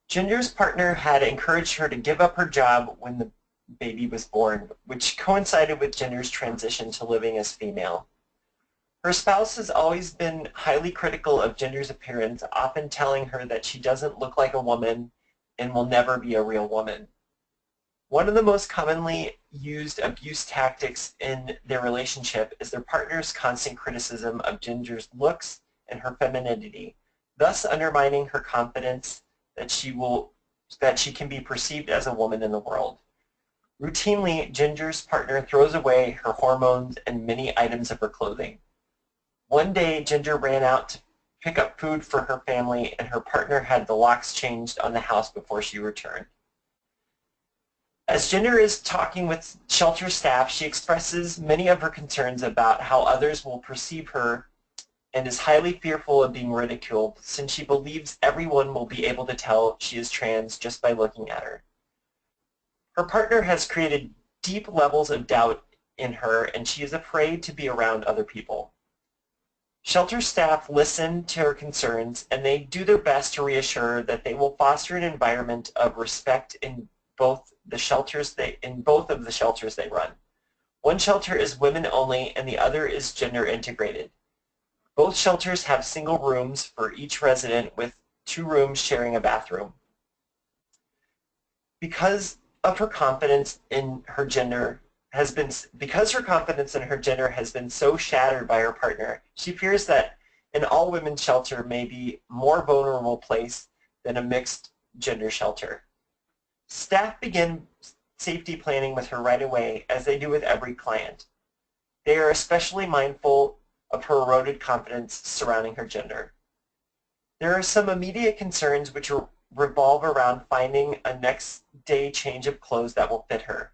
Ginger's partner had encouraged her to give up her job when the baby was born, which coincided with Ginger's transition to living as female. Her spouse has always been highly critical of Ginger's appearance, often telling her that she doesn't look like a woman and will never be a real woman. One of the most commonly used abuse tactics in their relationship is their partner's constant criticism of Ginger's looks and her femininity, thus undermining her confidence that she can be perceived as a woman in the world. Routinely, Ginger's partner throws away her hormones and many items of her clothing. One day, Ginger ran out to pick up food for her family, and her partner had the locks changed on the house before she returned. As Ginger is talking with shelter staff, she expresses many of her concerns about how others will perceive her and is highly fearful of being ridiculed since she believes everyone will be able to tell she is trans just by looking at her. Her partner has created deep levels of doubt in her, and she is afraid to be around other people. Shelter staff listen to her concerns, and they do their best to reassure her that they will foster an environment of respect in both of the shelters they run. One shelter is women only, and the other is gender integrated. Both shelters have single rooms for each resident, with 2 rooms sharing a bathroom. Because her confidence in her gender has been so shattered by her partner, she fears that an all-women shelter may be a more vulnerable place than a mixed gender shelter. Staff begin safety planning with her right away, as they do with every client. They are especially mindful of her eroded confidence surrounding her gender. There are some immediate concerns which revolve around finding a next day change of clothes that will fit her.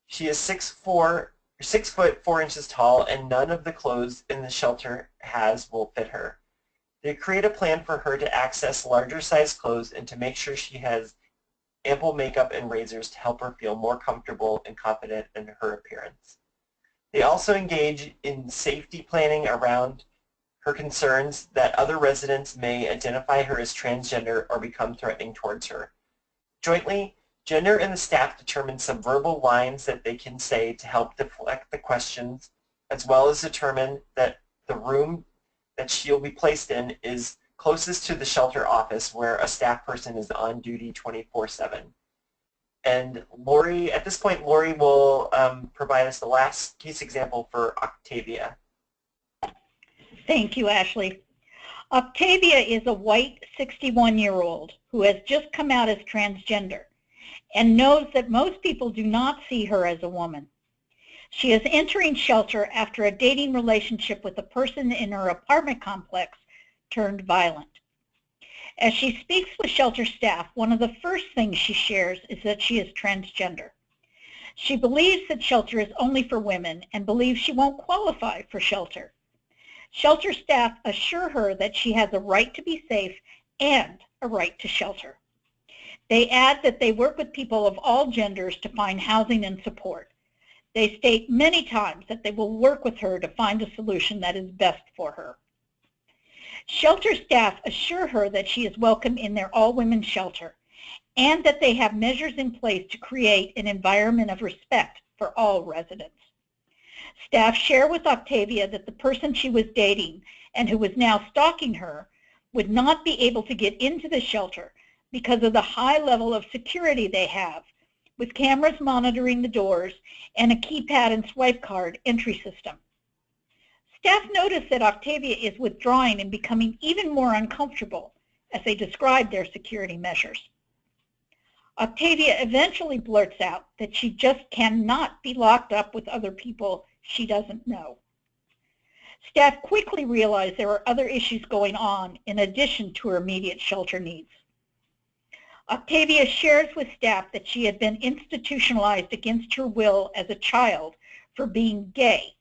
She is 6 foot 4 inches tall, and none of the clothes in the shelter will fit her. They create a plan for her to access larger size clothes and to make sure she has ample makeup and razors to help her feel more comfortable and confident in her appearance. They also engage in safety planning around her concerns that other residents may identify her as transgender or become threatening towards her. Jointly, gender and the staff determine some verbal lines that they can say to help deflect the questions, as well as determine that the room that she'll be placed in is closest to the shelter office, where a staff person is on duty 24/7. And Lori, at this point, Lori will provide us the last case example for Octavia. Thank you, Ashley. Octavia is a white 61-year-old who has just come out as transgender and knows that most people do not see her as a woman. She is entering shelter after a dating relationship with a person in her apartment complex turned violent. As she speaks with shelter staff, one of the first things she shares is that she is transgender. She believes that shelter is only for women and believes she won't qualify for shelter. Shelter staff assure her that she has a right to be safe and a right to shelter. They add that they work with people of all genders to find housing and support. They state many times that they will work with her to find a solution that is best for her. Shelter staff assure her that she is welcome in their all-women shelter and that they have measures in place to create an environment of respect for all residents. Staff share with Octavia that the person she was dating and who was now stalking her would not be able to get into the shelter because of the high level of security they have, with cameras monitoring the doors and a keypad and swipe card entry system. Staff notice that Octavia is withdrawing and becoming even more uncomfortable as they describe their security measures. Octavia eventually blurts out that she just cannot be locked up with other people she doesn't know. Staff quickly realize there are other issues going on in addition to her immediate shelter needs. Octavia shares with staff that she had been institutionalized against her will as a child for being gay,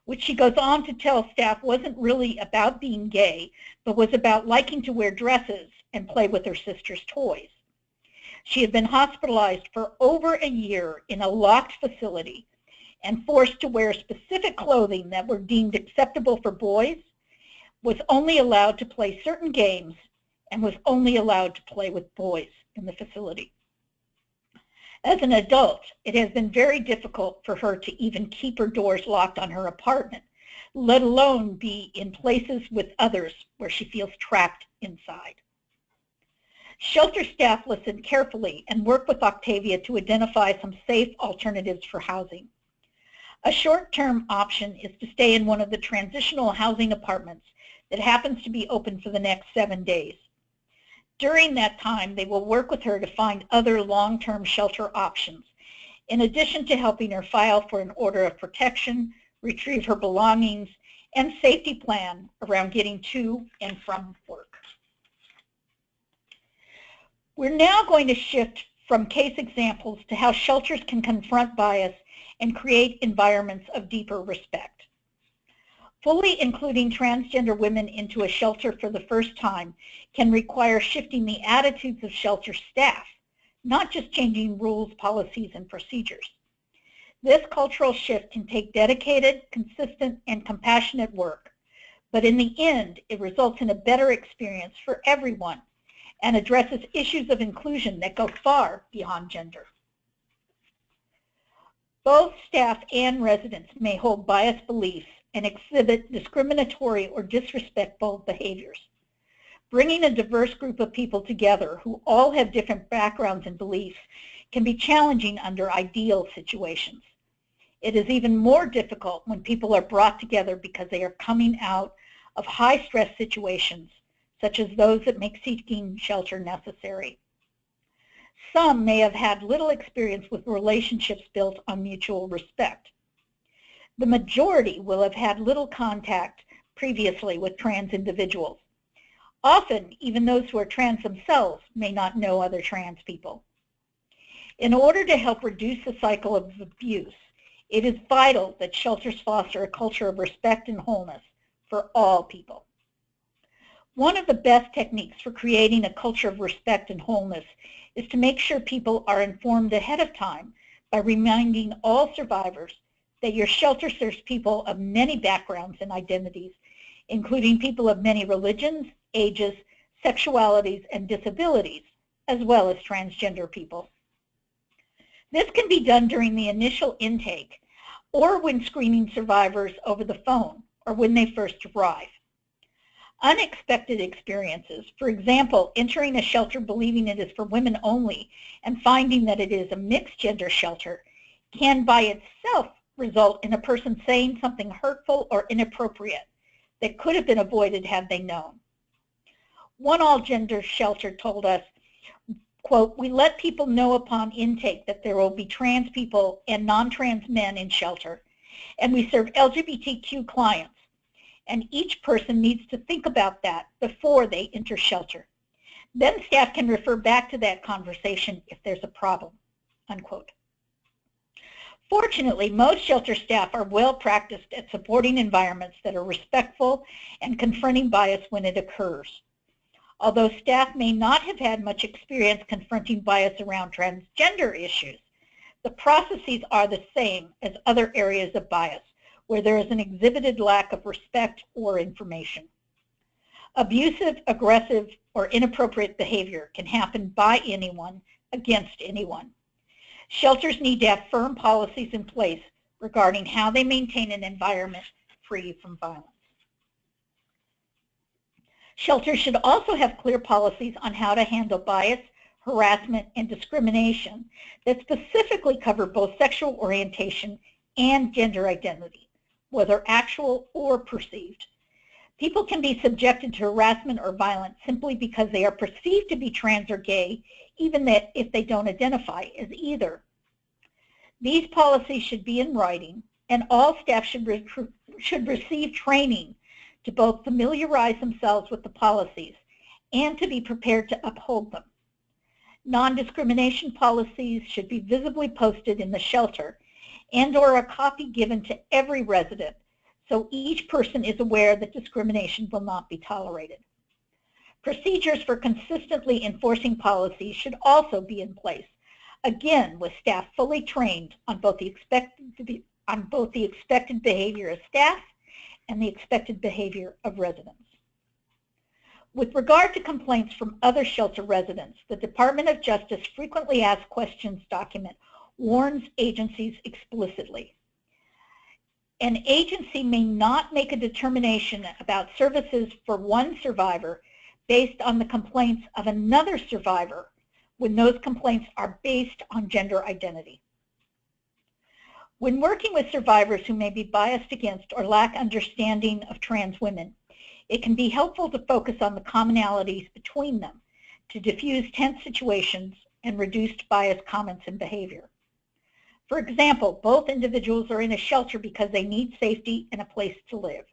which she goes on to tell staff wasn't really about being gay, but was about liking to wear dresses and play with her sister's toys. She had been hospitalized for over a year in a locked facility and forced to wear specific clothing that were deemed acceptable for boys, was only allowed to play certain games, and was only allowed to play with boys in the facility. As an adult, it has been very difficult for her to even keep her doors locked on her apartment, let alone be in places with others where she feels trapped inside. Shelter staff listen carefully and work with Octavia to identify some safe alternatives for housing. A short-term option is to stay in one of the transitional housing apartments that happens to be open for the next 7 days. During that time, they will work with her to find other long-term shelter options, in addition to helping her file for an order of protection, retrieve her belongings, and safety plan around getting to and from work. We're now going to shift from case examples to how shelters can confront bias and create environments of deeper respect. Fully including transgender women into a shelter for the first time can require shifting the attitudes of shelter staff, not just changing rules, policies, and procedures. This cultural shift can take dedicated, consistent, and compassionate work, but in the end, it results in a better experience for everyone and addresses issues of inclusion that go far beyond gender. Both staff and residents may hold biased beliefs and exhibit discriminatory or disrespectful behaviors. Bringing a diverse group of people together who all have different backgrounds and beliefs can be challenging under ideal situations. It is even more difficult when people are brought together because they are coming out of high-stress situations, such as those that make seeking shelter necessary. Some may have had little experience with relationships built on mutual respect. The majority will have had little contact previously with trans individuals. Often, even those who are trans themselves may not know other trans people. In order to help reduce the cycle of abuse, it is vital that shelters foster a culture of respect and wholeness for all people. One of the best techniques for creating a culture of respect and wholeness is to make sure people are informed ahead of time by reminding all survivors that your shelter serves people of many backgrounds and identities, including people of many religions, ages, sexualities, and disabilities, as well as transgender people. This can be done during the initial intake or when screening survivors over the phone or when they first arrive. Unexpected experiences, for example, entering a shelter believing it is for women only and finding that it is a mixed gender shelter, can by itself result in a person saying something hurtful or inappropriate that could have been avoided had they known. One all-gender shelter told us, quote, "We let people know upon intake that there will be trans people and non-trans men in shelter, and we serve LGBTQ clients, and each person needs to think about that before they enter shelter. Then staff can refer back to that conversation if there's a problem," unquote. Fortunately, most shelter staff are well practiced at supporting environments that are respectful and confronting bias when it occurs. Although staff may not have had much experience confronting bias around transgender issues, the processes are the same as other areas of bias, where there is an exhibited lack of respect or information. Abusive, aggressive, or inappropriate behavior can happen by anyone against anyone. Shelters need to have firm policies in place regarding how they maintain an environment free from violence. Shelters should also have clear policies on how to handle bias, harassment, and discrimination that specifically cover both sexual orientation and gender identity, whether actual or perceived. People can be subjected to harassment or violence simply because they are perceived to be trans or gay, even if they don't identify as either. These policies should be in writing, and all staff should receive training to both familiarize themselves with the policies and to be prepared to uphold them. Non-discrimination policies should be visibly posted in the shelter and/or a copy given to every resident so each person is aware that discrimination will not be tolerated. Procedures for consistently enforcing policies should also be in place, again with staff fully trained on both the expected behavior of staff and the expected behavior of residents. With regard to complaints from other shelter residents, the Department of Justice frequently asked questions document warns agencies explicitly. An agency may not make a determination about services for one survivor based on the complaints of another survivor when those complaints are based on gender identity. When working with survivors who may be biased against or lack understanding of trans women, it can be helpful to focus on the commonalities between them to diffuse tense situations and reduce biased comments and behavior. For example, both individuals are in a shelter because they need safety and a place to live.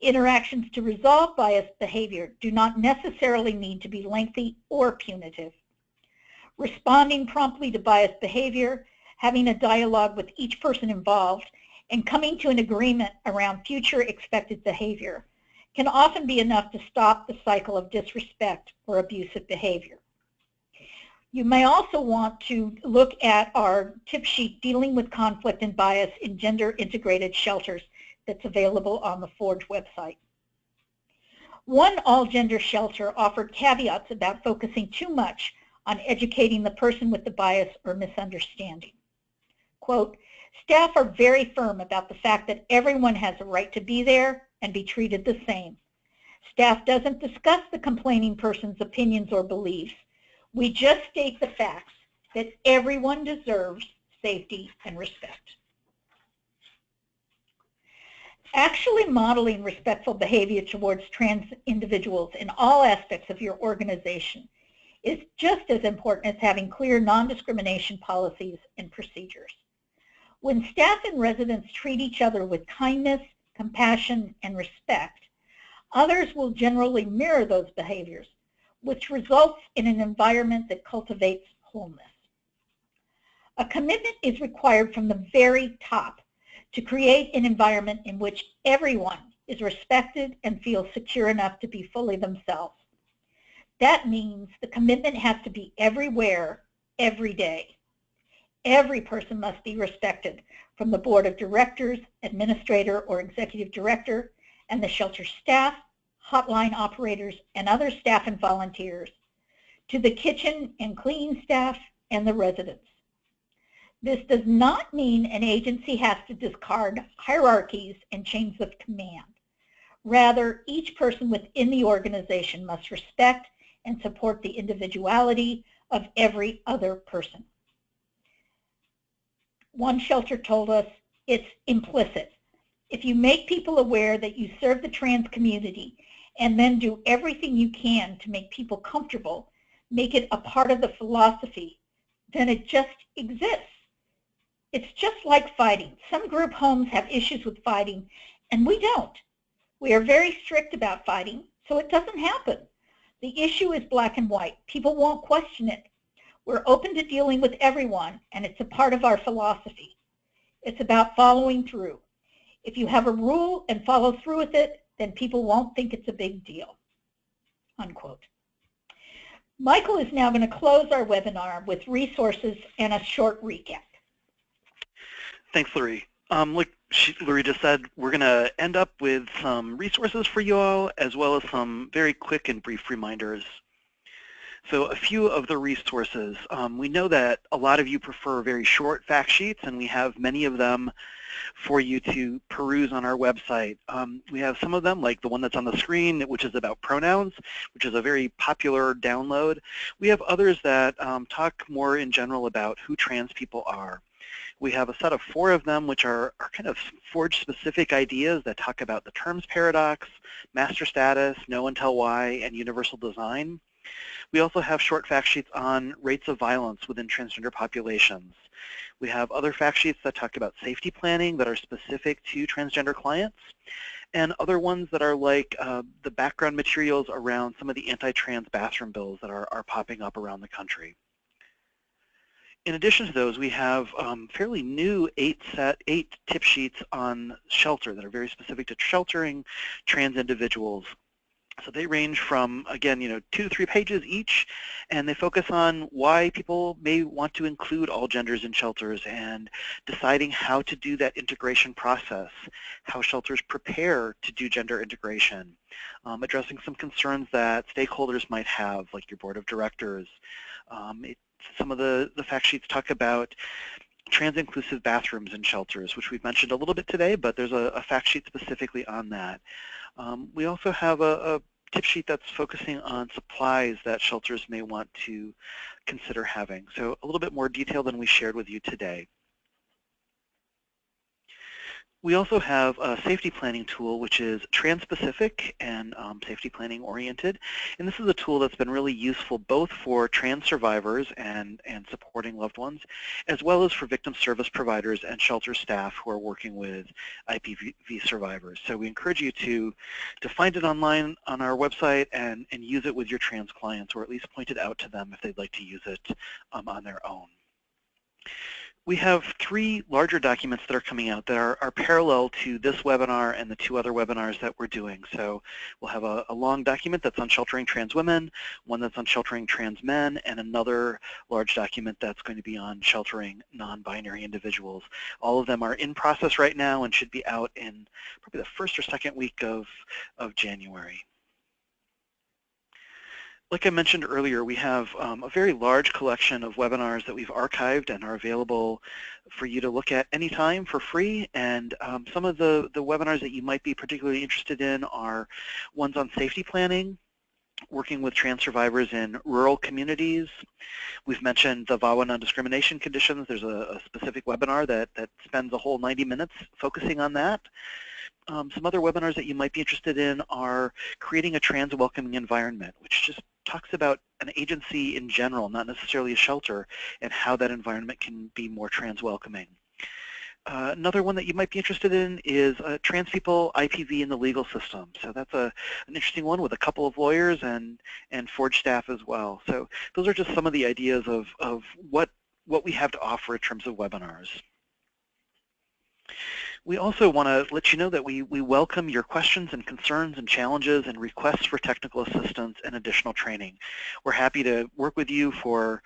Interactions to resolve biased behavior do not necessarily need to be lengthy or punitive. Responding promptly to biased behavior, having a dialogue with each person involved, and coming to an agreement around future expected behavior can often be enough to stop the cycle of disrespect or abusive behavior. You may also want to look at our tip sheet dealing with conflict and bias in gender integrated shelters that's available on the Forge website. One all-gender shelter offered caveats about focusing too much on educating the person with the bias or misunderstanding. Quote, staff are very firm about the fact that everyone has a right to be there and be treated the same. Staff doesn't discuss the complaining person's opinions or beliefs. We just state the facts that everyone deserves safety and respect. Actually modeling respectful behavior towards trans individuals in all aspects of your organization is just as important as having clear non-discrimination policies and procedures. When staff and residents treat each other with kindness, compassion, and respect, others will generally mirror those behaviors, which results in an environment that cultivates wholeness. A commitment is required from the very top to create an environment in which everyone is respected and feels secure enough to be fully themselves. That means the commitment has to be everywhere, every day. Every person must be respected, from the board of directors, administrator, or executive director, and the shelter staff, hotline operators, and other staff and volunteers, to the kitchen and cleaning staff and the residents. This does not mean an agency has to discard hierarchies and chains of command. Rather, each person within the organization must respect and support the individuality of every other person. One shelter told us it's implicit. If you make people aware that you serve the trans community and then do everything you can to make people comfortable, make it a part of the philosophy, then it just exists. It's just like fighting. Some group homes have issues with fighting, and we don't. We are very strict about fighting, so it doesn't happen. The issue is black and white. People won't question it. We're open to dealing with everyone, and it's a part of our philosophy. It's about following through. If you have a rule and follow through with it, then people won't think it's a big deal, unquote. Michael is now going to close our webinar with resources and a short recap. Thanks, Laurie. Like Laurie just said, we're going to end up with some resources for you all, as well as some very quick and brief reminders. So a few of the resources. We know that a lot of you prefer very short fact sheets, and we have many of them for you to peruse on our website. We have some of them, like the one that's on the screen, which is about pronouns, which is a very popular download. We have others that talk more in general about who trans people are. We have a set of 4 of them, which are kind of Forge-specific ideas that talk about the terms paradox, master status, know and tell why, and universal design. We also have short fact sheets on rates of violence within transgender populations. We have other fact sheets that talk about safety planning that are specific to transgender clients, and other ones that are like the background materials around some of the anti-trans bathroom bills that are popping up around the country. In addition to those, we have fairly new 8 tip sheets on shelter that are very specific to sheltering trans individuals. So they range from, again, 2 to 3 pages each, and they focus on why people may want to include all genders in shelters and deciding how to do that integration process, how shelters prepare to do gender integration, addressing some concerns that stakeholders might have, like your board of directors. Some of the fact sheets talk about trans-inclusive bathrooms in shelters, which we've mentioned a little bit today, but there's a fact sheet specifically on that. We also have a tip sheet that's focusing on supplies that shelters may want to consider having. So a little bit more detail than we shared with you today. We also have a safety planning tool, which is trans-specific and safety planning oriented. And this is a tool that's been really useful both for trans survivors and supporting loved ones, as well as for victim service providers and shelter staff who are working with IPV survivors. So we encourage you to find it online on our website and use it with your trans clients, or at least point it out to them if they'd like to use it on their own. We have 3 larger documents that are coming out that are parallel to this webinar and the 2 other webinars that we're doing. So we'll have a long document that's on sheltering trans women, one that's on sheltering trans men, and another large document that's going to be on sheltering non-binary individuals. All of them are in process right now and should be out in probably the first or second week of January. Like I mentioned earlier, we have a very large collection of webinars that we've archived and are available for you to look at anytime for free. And some of the webinars that you might be particularly interested in are ones on safety planning, working with trans survivors in rural communities. We've mentioned the VAWA non-discrimination conditions. There's a specific webinar that spends a whole 90 minutes focusing on that. Some other webinars that you might be interested in are creating a trans welcoming environment, which just talks about an agency in general, not necessarily a shelter, and how that environment can be more trans welcoming. Another one that you might be interested in is trans people IPV in the legal system. So that's an interesting one with a couple of lawyers and Forge staff as well. So those are just some of the ideas of what we have to offer in terms of webinars. We also want to let you know that we welcome your questions and concerns and challenges and requests for technical assistance and additional training. We're happy to work with you for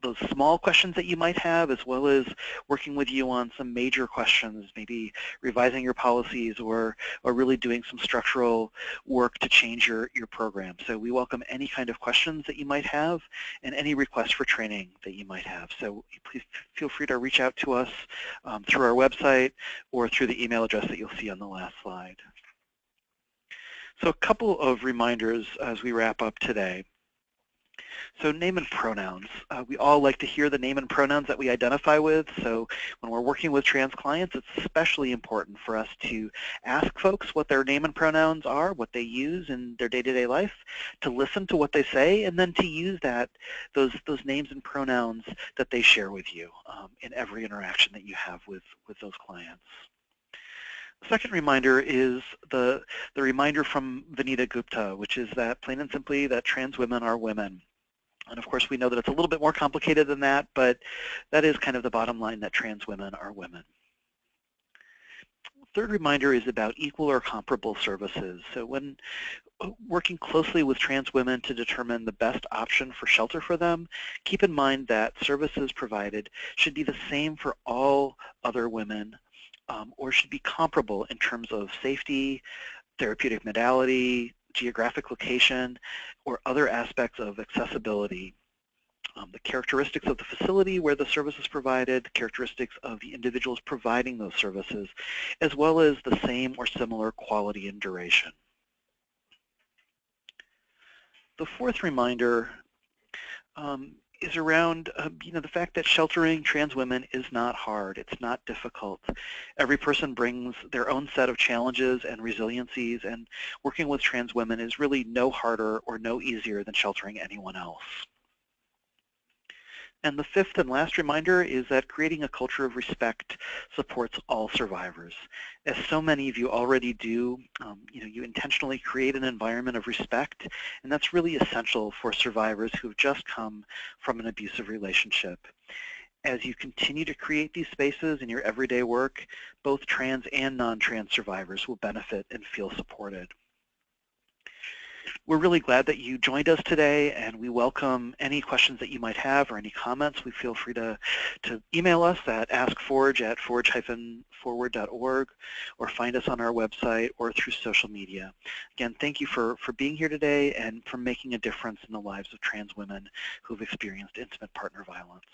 those small questions that you might have, as well as working with you on some major questions, maybe revising your policies or really doing some structural work to change your program. So we welcome any kind of questions that you might have and any requests for training that you might have. So please feel free to reach out to us through our website or through the email address that you'll see on the last slide. So a couple of reminders as we wrap up today. So name and pronouns. We all like to hear the name and pronouns that we identify with, so when we're working with trans clients, it's especially important for us to ask folks what their name and pronouns are, what they use in their day-to-day life, to listen to what they say, and then to use those names and pronouns that they share with you in every interaction that you have with those clients. The second reminder is the reminder from Vanita Gupta, which is that plain and simply that trans women are women. And of course we know that it's a little bit more complicated than that, but that is kind of the bottom line, that trans women are women. Third reminder is about equal or comparable services. So when working closely with trans women to determine the best option for shelter for them, keep in mind that services provided should be the same for all other women, or should be comparable in terms of safety, therapeutic modality, geographic location, or other aspects of accessibility. The characteristics of the facility where the service is provided, the characteristics of the individuals providing those services, as well as the same or similar quality and duration. The fourth reminder is around the fact that sheltering trans women is not hard. It's not difficult. Every person brings their own set of challenges and resiliencies, and working with trans women is really no harder or no easier than sheltering anyone else. And the fifth and last reminder is that creating a culture of respect supports all survivors. As so many of you already do, you intentionally create an environment of respect, and that's really essential for survivors who have just come from an abusive relationship. As you continue to create these spaces in your everyday work, both trans and non-trans survivors will benefit and feel supported. We're really glad that you joined us today, and we welcome any questions that you might have or any comments. We feel free to email us at askforge@forge-forward.org, or find us on our website or through social media. Again, thank you for being here today and for making a difference in the lives of trans women who've experienced intimate partner violence.